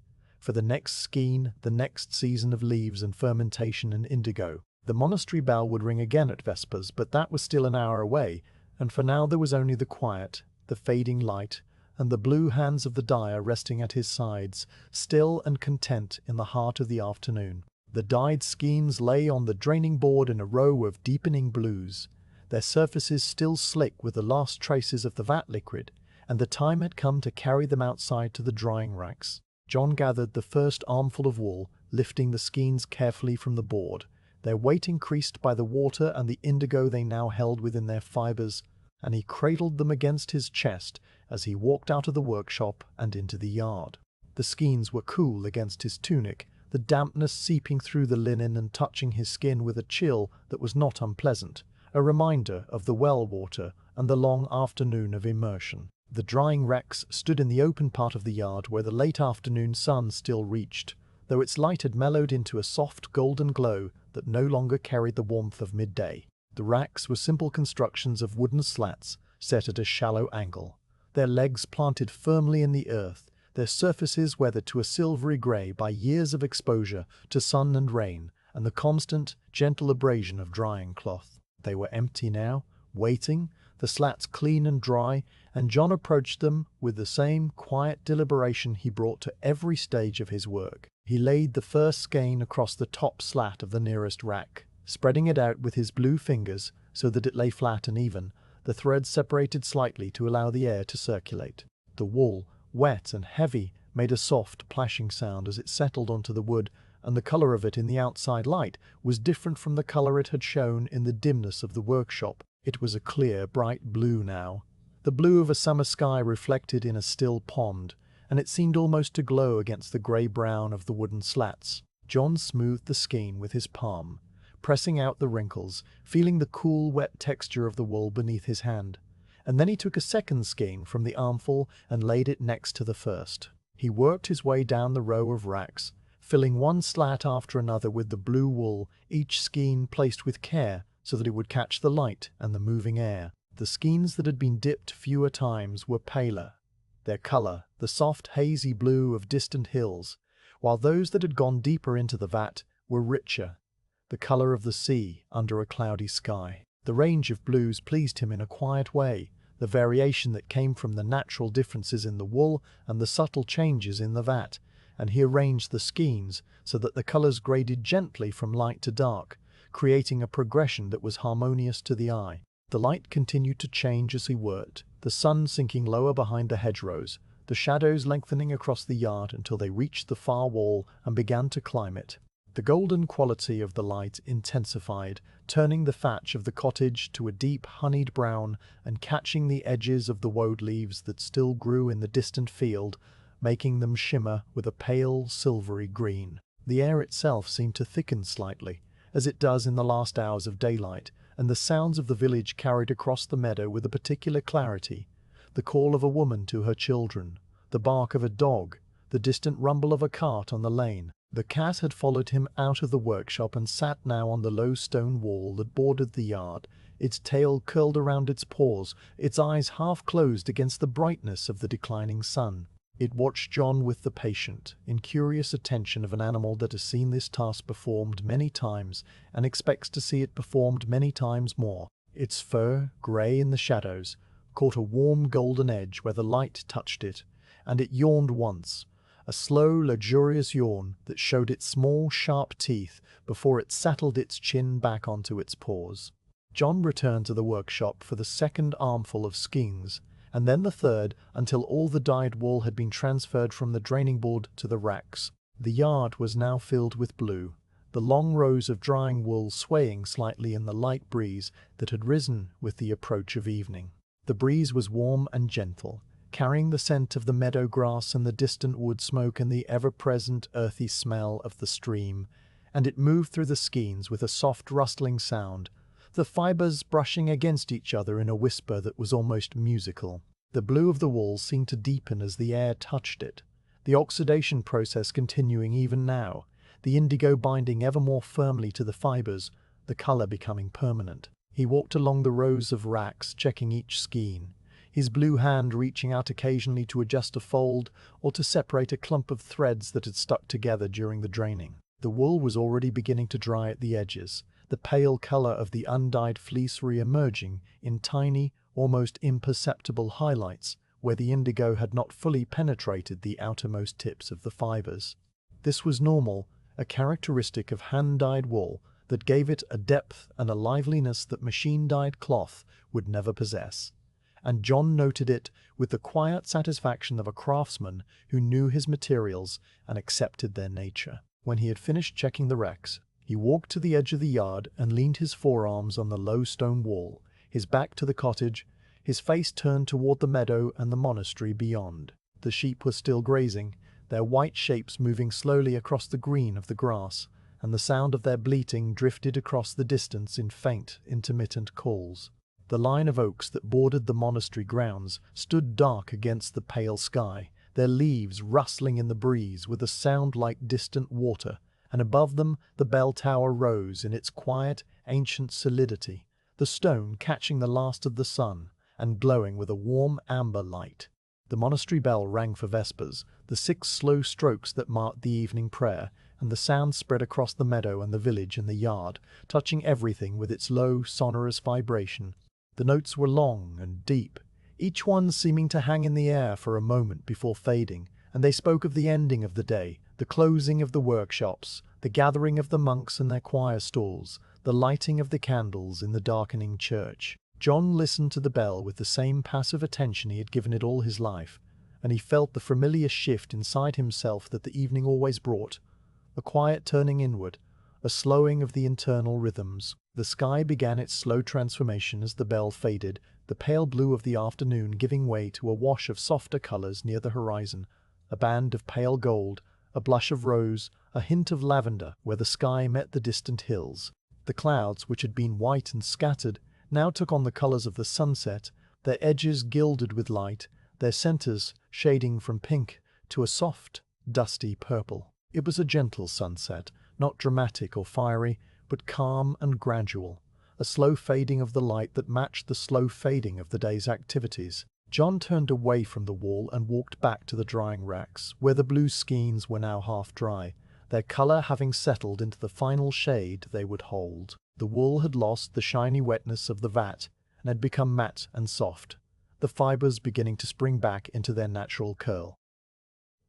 for the next skein, the next season of leaves and fermentation and indigo. The monastery bell would ring again at Vespers, but that was still an hour away, and for now there was only the quiet, the fading light, and the blue hands of the dyer resting at his sides, still and content in the heart of the afternoon. The dyed skeins lay on the draining board in a row of deepening blues, their surfaces still slick with the last traces of the vat liquid, and the time had come to carry them outside to the drying racks. John gathered the first armful of wool, lifting the skeins carefully from the board, their weight increased by the water and the indigo they now held within their fibers, and he cradled them against his chest as he walked out of the workshop and into the yard. The skeins were cool against his tunic, the dampness seeping through the linen and touching his skin with a chill that was not unpleasant, a reminder of the well water and the long afternoon of immersion. The drying racks stood in the open part of the yard where the late afternoon sun still reached, though its light had mellowed into a soft golden glow that no longer carried the warmth of midday. The racks were simple constructions of wooden slats set at a shallow angle, their legs planted firmly in the earth, their surfaces weathered to a silvery grey by years of exposure to sun and rain and the constant, gentle abrasion of drying cloth. They were empty now, waiting, the slats clean and dry, and John approached them with the same quiet deliberation he brought to every stage of his work. He laid the first skein across the top slat of the nearest rack, spreading it out with his blue fingers so that it lay flat and even, the threads separated slightly to allow the air to circulate. The wool, wet and heavy, made a soft plashing sound as it settled onto the wood, and the color of it in the outside light was different from the color it had shown in the dimness of the workshop. It was a clear, bright blue now, the blue of a summer sky reflected in a still pond, and it seemed almost to glow against the grey-brown of the wooden slats. John smoothed the skein with his palm, pressing out the wrinkles, feeling the cool, wet texture of the wool beneath his hand, and then he took a second skein from the armful and laid it next to the first. He worked his way down the row of racks, filling one slat after another with the blue wool, each skein placed with care so that it would catch the light and the moving air. The skeins that had been dipped fewer times were paler, their color the soft hazy blue of distant hills, while those that had gone deeper into the vat were richer, the color of the sea under a cloudy sky. The range of blues pleased him in a quiet way, the variation that came from the natural differences in the wool and the subtle changes in the vat, and he arranged the skeins so that the colors graded gently from light to dark, creating a progression that was harmonious to the eye. The light continued to change as he worked, the sun sinking lower behind the hedgerows, the shadows lengthening across the yard until they reached the far wall and began to climb it. The golden quality of the light intensified, turning the thatch of the cottage to a deep honeyed brown and catching the edges of the woad leaves that still grew in the distant field, making them shimmer with a pale, silvery green. The air itself seemed to thicken slightly, as it does in the last hours of daylight, and the sounds of the village carried across the meadow with a particular clarity. The call of a woman to her children, the bark of a dog, the distant rumble of a cart on the lane. The cat had followed him out of the workshop and sat now on the low stone wall that bordered the yard, its tail curled around its paws, its eyes half closed against the brightness of the declining sun. It watched John with the patient, incurious attention of an animal that has seen this task performed many times and expects to see it performed many times more. Its fur, grey in the shadows, caught a warm golden edge where the light touched it, and it yawned once, a slow, luxurious yawn that showed its small, sharp teeth before it settled its chin back onto its paws. John returned to the workshop for the second armful of skeins, and then the third, until all the dyed wool had been transferred from the draining board to the racks. The yard was now filled with blue, the long rows of drying wool swaying slightly in the light breeze that had risen with the approach of evening. The breeze was warm and gentle, carrying the scent of the meadow grass and the distant wood smoke and the ever-present earthy smell of the stream, and it moved through the skeins with a soft rustling sound, the fibers brushing against each other in a whisper that was almost musical. The blue of the wool seemed to deepen as the air touched it, the oxidation process continuing even now, the indigo binding ever more firmly to the fibers, the color becoming permanent. He walked along the rows of racks, checking each skein, his blue hand reaching out occasionally to adjust a fold or to separate a clump of threads that had stuck together during the draining. The wool was already beginning to dry at the edges, the pale color of the undyed fleece re-emerging in tiny, almost imperceptible highlights where the indigo had not fully penetrated the outermost tips of the fibers. This was normal, a characteristic of hand-dyed wool that gave it a depth and a liveliness that machine-dyed cloth would never possess. And John noted it with the quiet satisfaction of a craftsman who knew his materials and accepted their nature. When he had finished checking the racks, he walked to the edge of the yard and leaned his forearms on the low stone wall, his back to the cottage, his face turned toward the meadow and the monastery beyond. The sheep were still grazing, their white shapes moving slowly across the green of the grass, and the sound of their bleating drifted across the distance in faint, intermittent calls. The line of oaks that bordered the monastery grounds stood dark against the pale sky, their leaves rustling in the breeze with a sound like distant water, and above them the bell tower rose in its quiet, ancient solidity, the stone catching the last of the sun and glowing with a warm amber light. The monastery bell rang for vespers, the 6 slow strokes that marked the evening prayer, and the sound spread across the meadow and the village and the yard, touching everything with its low, sonorous vibration. The notes were long and deep, each one seeming to hang in the air for a moment before fading, and they spoke of the ending of the day, the closing of the workshops, the gathering of the monks in their choir stalls, the lighting of the candles in the darkening church. John listened to the bell with the same passive attention he had given it all his life, and he felt the familiar shift inside himself that the evening always brought, a quiet turning inward, a slowing of the internal rhythms. The sky began its slow transformation as the bell faded, the pale blue of the afternoon giving way to a wash of softer colors near the horizon, a band of pale gold, a blush of rose, a hint of lavender where the sky met the distant hills. The clouds, which had been white and scattered, now took on the colors of the sunset, their edges gilded with light, their centers shading from pink to a soft, dusty purple. It was a gentle sunset, not dramatic or fiery, but calm and gradual, a slow fading of the light that matched the slow fading of the day's activities. John turned away from the wall and walked back to the drying racks, where the blue skeins were now half dry, their color having settled into the final shade they would hold. The wool had lost the shiny wetness of the vat and had become matte and soft, the fibers beginning to spring back into their natural curl.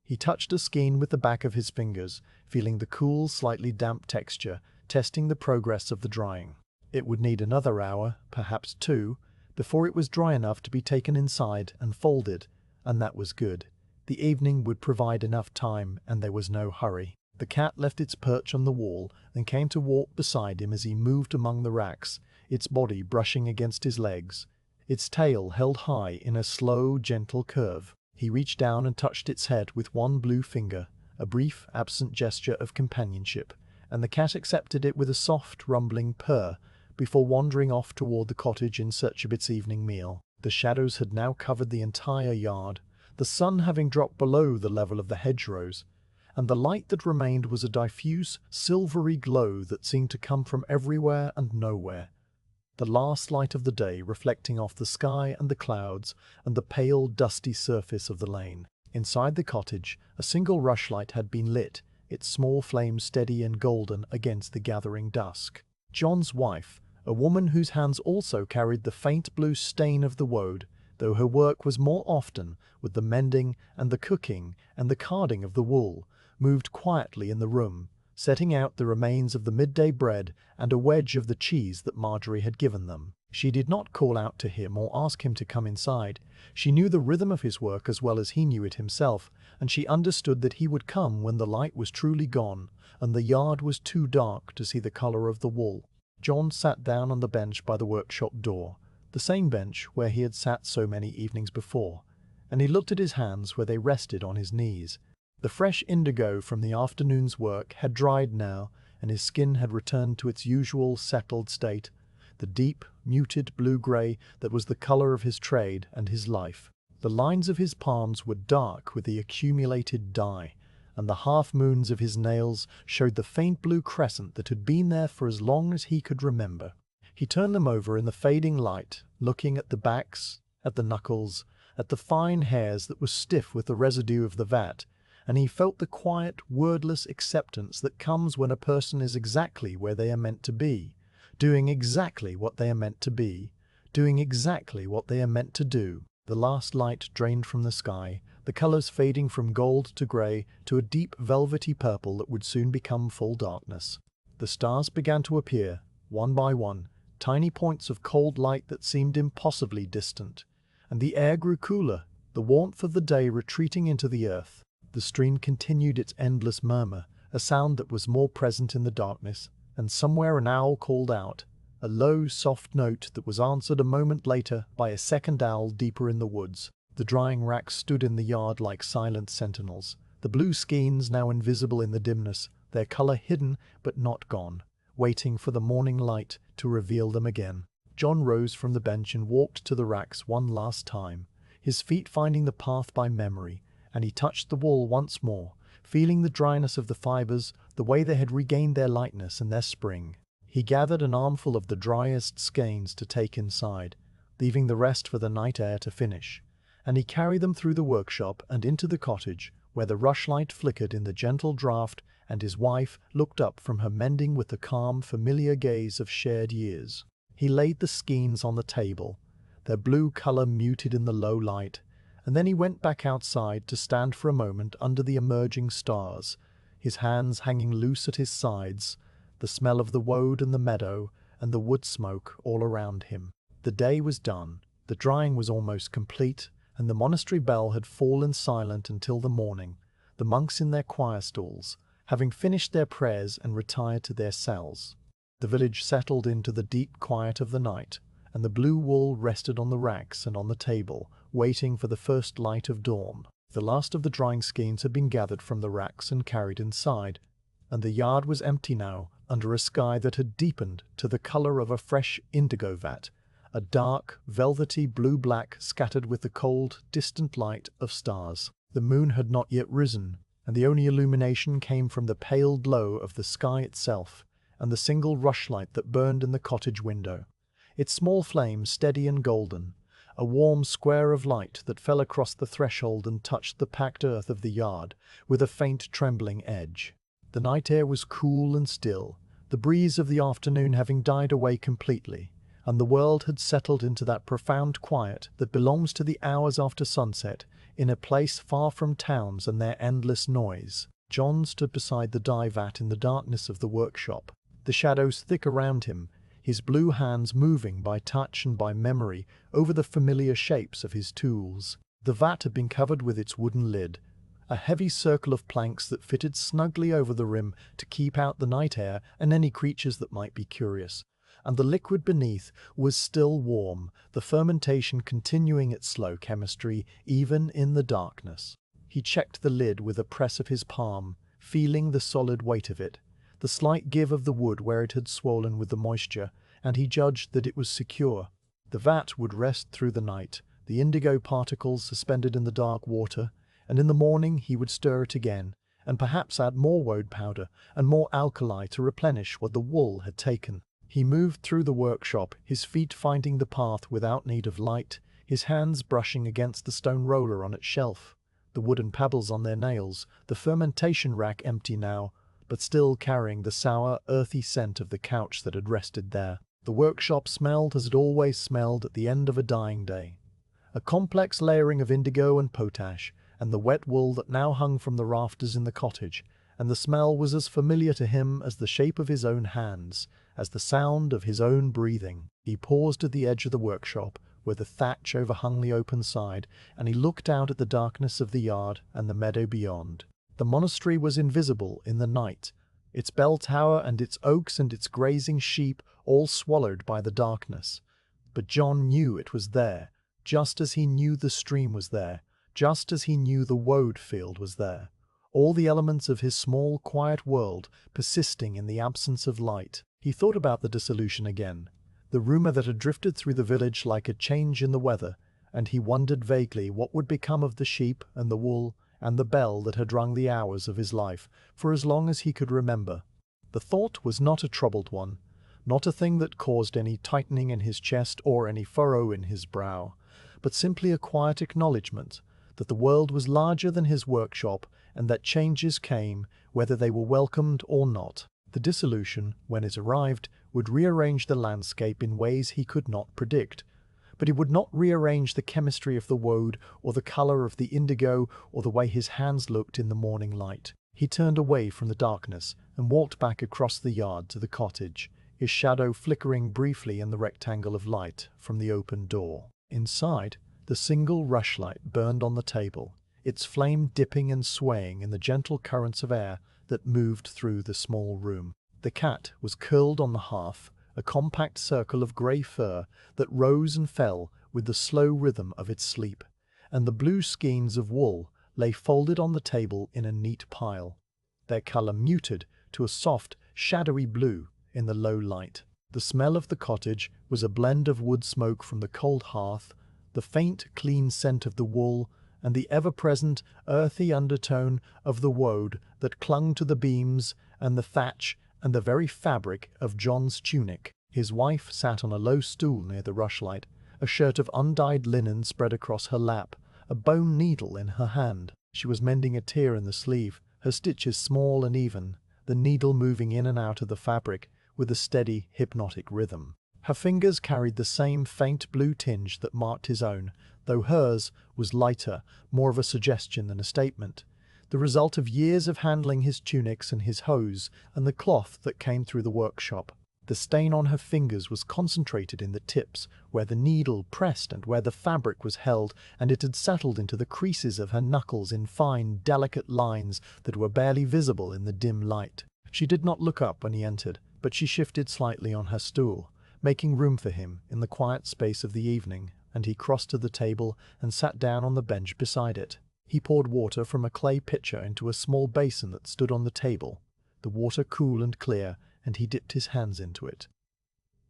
He touched a skein with the back of his fingers, feeling the cool, slightly damp texture, testing the progress of the drying. It would need another hour, perhaps 2, before it was dry enough to be taken inside and folded, and that was good. The evening would provide enough time, and there was no hurry. The cat left its perch on the wall and came to walk beside him as he moved among the racks, its body brushing against his legs, its tail held high in a slow, gentle curve. He reached down and touched its head with one blue finger, a brief, absent gesture of companionship, and the cat accepted it with a soft, rumbling purr before wandering off toward the cottage in search of its evening meal. The shadows had now covered the entire yard, the sun having dropped below the level of the hedgerows, and the light that remained was a diffuse, silvery glow that seemed to come from everywhere and nowhere. The last light of the day reflecting off the sky and the clouds and the pale, dusty surface of the lane. Inside the cottage, a single rushlight had been lit, its small flame steady and golden against the gathering dusk. John's wife, a woman whose hands also carried the faint blue stain of the woad, though her work was more often with the mending and the cooking and the carding of the wool, moved quietly in the room, setting out the remains of the midday bread and a wedge of the cheese that Marjorie had given them. She did not call out to him or ask him to come inside. She knew the rhythm of his work as well as he knew it himself, and she understood that he would come when the light was truly gone and the yard was too dark to see the color of the wool. John sat down on the bench by the workshop door, the same bench where he had sat so many evenings before, and he looked at his hands where they rested on his knees. The fresh indigo from the afternoon's work had dried now, and his skin had returned to its usual settled state, the deep, muted blue-grey that was the color of his trade and his life. The lines of his palms were dark with the accumulated dye, and the half-moons of his nails showed the faint blue crescent that had been there for as long as he could remember. He turned them over in the fading light, looking at the backs, at the knuckles, at the fine hairs that were stiff with the residue of the vat, and he felt the quiet, wordless acceptance that comes when a person is exactly where they are meant to be, doing exactly what they are meant to be, doing exactly what they are meant to do. The last light drained from the sky, the colors fading from gold to grey to a deep velvety purple that would soon become full darkness. The stars began to appear, one by one, tiny points of cold light that seemed impossibly distant, and the air grew cooler, the warmth of the day retreating into the earth. The stream continued its endless murmur, a sound that was more present in the darkness, and somewhere an owl called out, a low, soft note that was answered a moment later by a second owl deeper in the woods. The drying racks stood in the yard like silent sentinels, the blue skeins now invisible in the dimness, their color hidden but not gone, waiting for the morning light to reveal them again. John rose from the bench and walked to the racks one last time, his feet finding the path by memory, and he touched the wool once more, feeling the dryness of the fibers, the way they had regained their lightness and their spring. He gathered an armful of the driest skeins to take inside, leaving the rest for the night air to finish, and he carried them through the workshop and into the cottage, where the rushlight flickered in the gentle draught and his wife looked up from her mending with the calm, familiar gaze of shared years. He laid the skeins on the table, their blue color muted in the low light, and then he went back outside to stand for a moment under the emerging stars, his hands hanging loose at his sides, the smell of the woad and the meadow and the wood smoke all around him. The day was done, the drying was almost complete, and the monastery bell had fallen silent until the morning, the monks in their choir stalls, having finished their prayers and retired to their cells. The village settled into the deep quiet of the night, and the blue wool rested on the racks and on the table, waiting for the first light of dawn. The last of the drying skeins had been gathered from the racks and carried inside, and the yard was empty now, under a sky that had deepened to the color of a fresh indigo vat, a dark, velvety blue-black scattered with the cold, distant light of stars. The moon had not yet risen, and the only illumination came from the pale glow of the sky itself and the single rushlight that burned in the cottage window, its small flame steady and golden, a warm square of light that fell across the threshold and touched the packed earth of the yard with a faint trembling edge. The night air was cool and still, the breeze of the afternoon having died away completely, and the world had settled into that profound quiet that belongs to the hours after sunset, in a place far from towns and their endless noise. John stood beside the dye vat in the darkness of the workshop, the shadows thick around him, his blue hands moving by touch and by memory over the familiar shapes of his tools. The vat had been covered with its wooden lid, a heavy circle of planks that fitted snugly over the rim to keep out the night air and any creatures that might be curious. And the liquid beneath was still warm, the fermentation continuing its slow chemistry even in the darkness. He checked the lid with a press of his palm, feeling the solid weight of it, the slight give of the wood where it had swollen with the moisture, and he judged that it was secure. The vat would rest through the night, the indigo particles suspended in the dark water, and in the morning he would stir it again, and perhaps add more woad powder and more alkali to replenish what the wool had taken. He moved through the workshop, his feet finding the path without need of light, his hands brushing against the stone roller on its shelf, the wooden pebbles on their nails, the fermentation rack empty now, but still carrying the sour, earthy scent of the couch that had rested there. The workshop smelled as it always smelled at the end of a dying day. A complex layering of indigo and potash, and the wet wool that now hung from the rafters in the cottage, and the smell was as familiar to him as the shape of his own hands, as the sound of his own breathing. He paused at the edge of the workshop, where the thatch overhung the open side, and he looked out at the darkness of the yard and the meadow beyond. The monastery was invisible in the night, its bell tower and its oaks and its grazing sheep all swallowed by the darkness. But John knew it was there, just as he knew the stream was there, just as he knew the woad field was there. All the elements of his small, quiet world persisting in the absence of light. He thought about the dissolution again, the rumor that had drifted through the village like a change in the weather, and he wondered vaguely what would become of the sheep and the wool and the bell that had rung the hours of his life for as long as he could remember. The thought was not a troubled one, not a thing that caused any tightening in his chest or any furrow in his brow, but simply a quiet acknowledgment that the world was larger than his workshop and that changes came, whether they were welcomed or not. The dissolution, when it arrived, would rearrange the landscape in ways he could not predict, but it would not rearrange the chemistry of the woad or the color of the indigo or the way his hands looked in the morning light. He turned away from the darkness and walked back across the yard to the cottage, his shadow flickering briefly in the rectangle of light from the open door. Inside, the single rushlight burned on the table, its flame dipping and swaying in the gentle currents of air that moved through the small room. The cat was curled on the hearth, a compact circle of grey fur that rose and fell with the slow rhythm of its sleep, and the blue skeins of wool lay folded on the table in a neat pile, their colour muted to a soft, shadowy blue in the low light. The smell of the cottage was a blend of wood smoke from the cold hearth, the faint, clean scent of the wool, and the ever-present, earthy undertone of the woad that clung to the beams and the thatch and the very fabric of John's tunic. His wife sat on a low stool near the rushlight, a shirt of undyed linen spread across her lap, a bone needle in her hand. She was mending a tear in the sleeve, her stitches small and even, the needle moving in and out of the fabric with a steady, hypnotic rhythm. Her fingers carried the same faint blue tinge that marked his own, though hers was lighter, more of a suggestion than a statement, the result of years of handling his tunics and his hose and the cloth that came through the workshop. The stain on her fingers was concentrated in the tips, where the needle pressed and where the fabric was held, and it had settled into the creases of her knuckles in fine, delicate lines that were barely visible in the dim light. She did not look up when he entered, but she shifted slightly on her stool, making room for him in the quiet space of the evening, and he crossed to the table and sat down on the bench beside it. He poured water from a clay pitcher into a small basin that stood on the table, the water cool and clear, and he dipped his hands into it.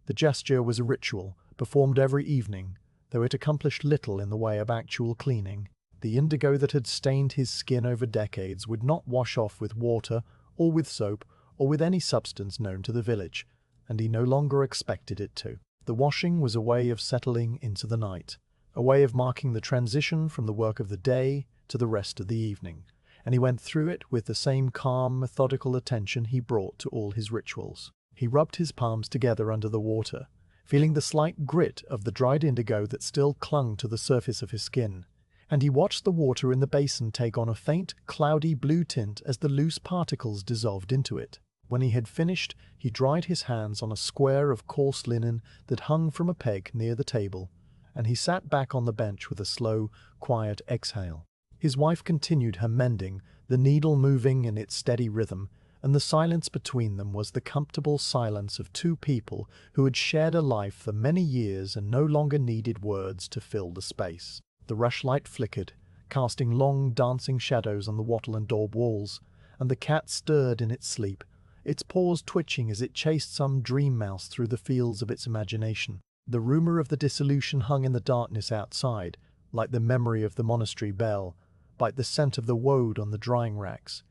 The gesture was a ritual, performed every evening, though it accomplished little in the way of actual cleaning. The indigo that had stained his skin over decades would not wash off with water, or with soap, or with any substance known to the village, and he no longer expected it to. The washing was a way of settling into the night, a way of marking the transition from the work of the day to the rest of the evening, and he went through it with the same calm, methodical attention he brought to all his rituals. He rubbed his palms together under the water, feeling the slight grit of the dried indigo that still clung to the surface of his skin, and he watched the water in the basin take on a faint, cloudy blue tint as the loose particles dissolved into it. When he had finished, he dried his hands on a square of coarse linen that hung from a peg near the table, and he sat back on the bench with a slow, quiet exhale. His wife continued her mending, the needle moving in its steady rhythm, and the silence between them was the comfortable silence of two people who had shared a life for many years and no longer needed words to fill the space. The rushlight flickered, casting long dancing shadows on the wattle and daub walls, and the cat stirred in its sleep, its paws twitching as it chased some dream mouse through the fields of its imagination. The rumor of the dissolution hung in the darkness outside, like the memory of the monastery bell, like the scent of the woad on the drying racks.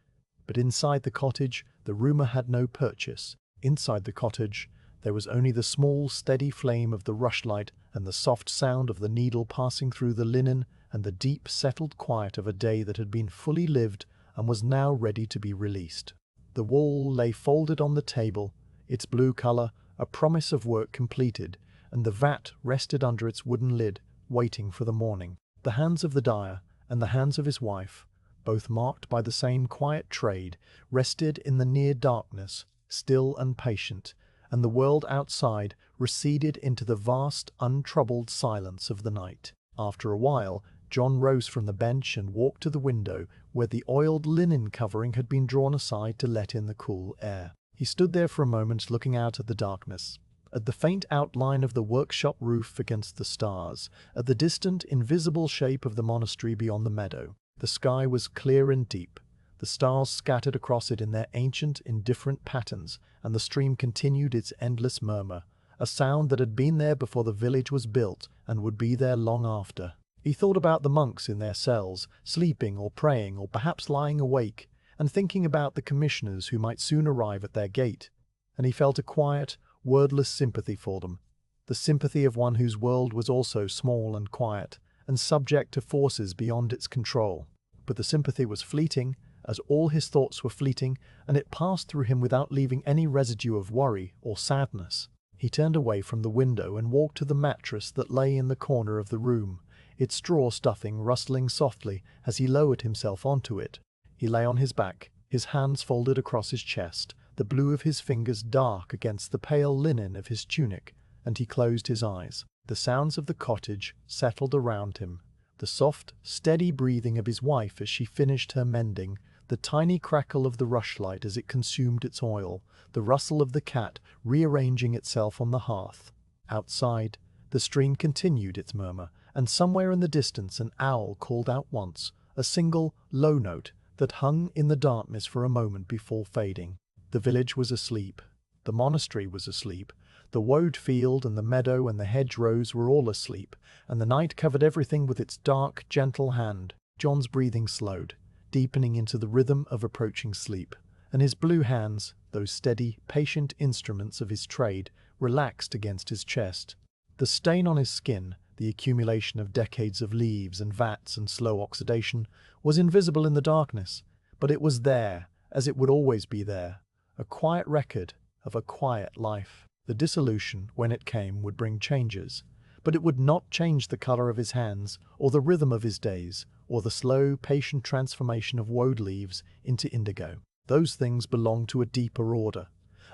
But inside the cottage, the rumor had no purchase. Inside the cottage, there was only the small, steady flame of the rushlight and the soft sound of the needle passing through the linen and the deep, settled quiet of a day that had been fully lived and was now ready to be released. The wool lay folded on the table, its blue color a promise of work completed, and the vat rested under its wooden lid, waiting for the morning. The hands of the dyer and the hands of his wife, both marked by the same quiet trade, rested in the near darkness, still and patient, and the world outside receded into the vast, untroubled silence of the night. After a while, John rose from the bench and walked to the window where the oiled linen covering had been drawn aside to let in the cool air. He stood there for a moment looking out at the darkness, at the faint outline of the workshop roof against the stars, at the distant, invisible shape of the monastery beyond the meadow. The sky was clear and deep, the stars scattered across it in their ancient, indifferent patterns, and the stream continued its endless murmur, a sound that had been there before the village was built and would be there long after. He thought about the monks in their cells, sleeping or praying or perhaps lying awake, and thinking about the commissioners who might soon arrive at their gate, and he felt a quiet, wordless sympathy for them, the sympathy of one whose world was also small and quiet, and subject to forces beyond its control. But the sympathy was fleeting, as all his thoughts were fleeting, and it passed through him without leaving any residue of worry or sadness. He turned away from the window and walked to the mattress that lay in the corner of the room, its straw stuffing rustling softly as he lowered himself onto it. He lay on his back, his hands folded across his chest, the blue of his fingers dark against the pale linen of his tunic, and he closed his eyes. The sounds of the cottage settled around him, the soft, steady breathing of his wife as she finished her mending, the tiny crackle of the rushlight as it consumed its oil, the rustle of the cat rearranging itself on the hearth. Outside, the stream continued its murmur, and somewhere in the distance an owl called out once, a single, low note that hung in the darkness for a moment before fading. The village was asleep. The monastery was asleep. The woad field and the meadow and the hedgerows were all asleep, and the night covered everything with its dark, gentle hand. John's breathing slowed, deepening into the rhythm of approaching sleep, and his blue hands, those steady, patient instruments of his trade, relaxed against his chest. The stain on his skin, the accumulation of decades of leaves and vats and slow oxidation, was invisible in the darkness, but it was there, as it would always be there, a quiet record of a quiet life. The dissolution, when it came, would bring changes, but it would not change the color of his hands, or the rhythm of his days, or the slow, patient transformation of woad leaves into indigo. Those things belonged to a deeper order,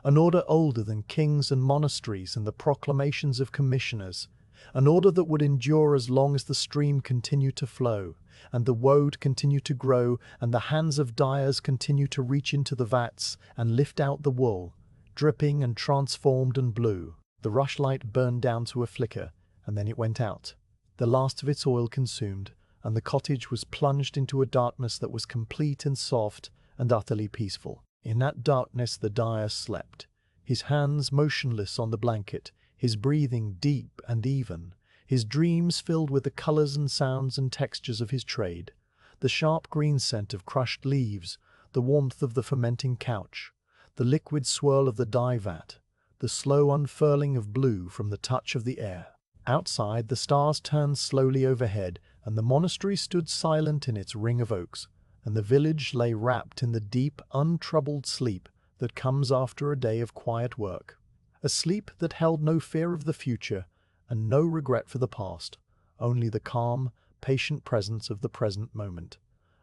an order older than kings and monasteries and the proclamations of commissioners, an order that would endure as long as the stream continued to flow, and the woad continued to grow, and the hands of dyers continued to reach into the vats and lift out the wool, dripping and transformed and blue. The rushlight burned down to a flicker, and then it went out, the last of its oil consumed, and the cottage was plunged into a darkness that was complete and soft and utterly peaceful. In that darkness the dyer slept, his hands motionless on the blanket, his breathing deep and even, his dreams filled with the colors and sounds and textures of his trade, the sharp green scent of crushed leaves, the warmth of the fermenting couch, the liquid swirl of the dye vat, the slow unfurling of blue from the touch of the air. Outside, the stars turned slowly overhead, and the monastery stood silent in its ring of oaks, and the village lay wrapped in the deep, untroubled sleep that comes after a day of quiet work, a sleep that held no fear of the future and no regret for the past, only the calm, patient presence of the present moment,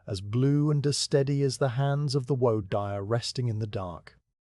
as blue and as steady as the hands of the woad dyer resting in the dark.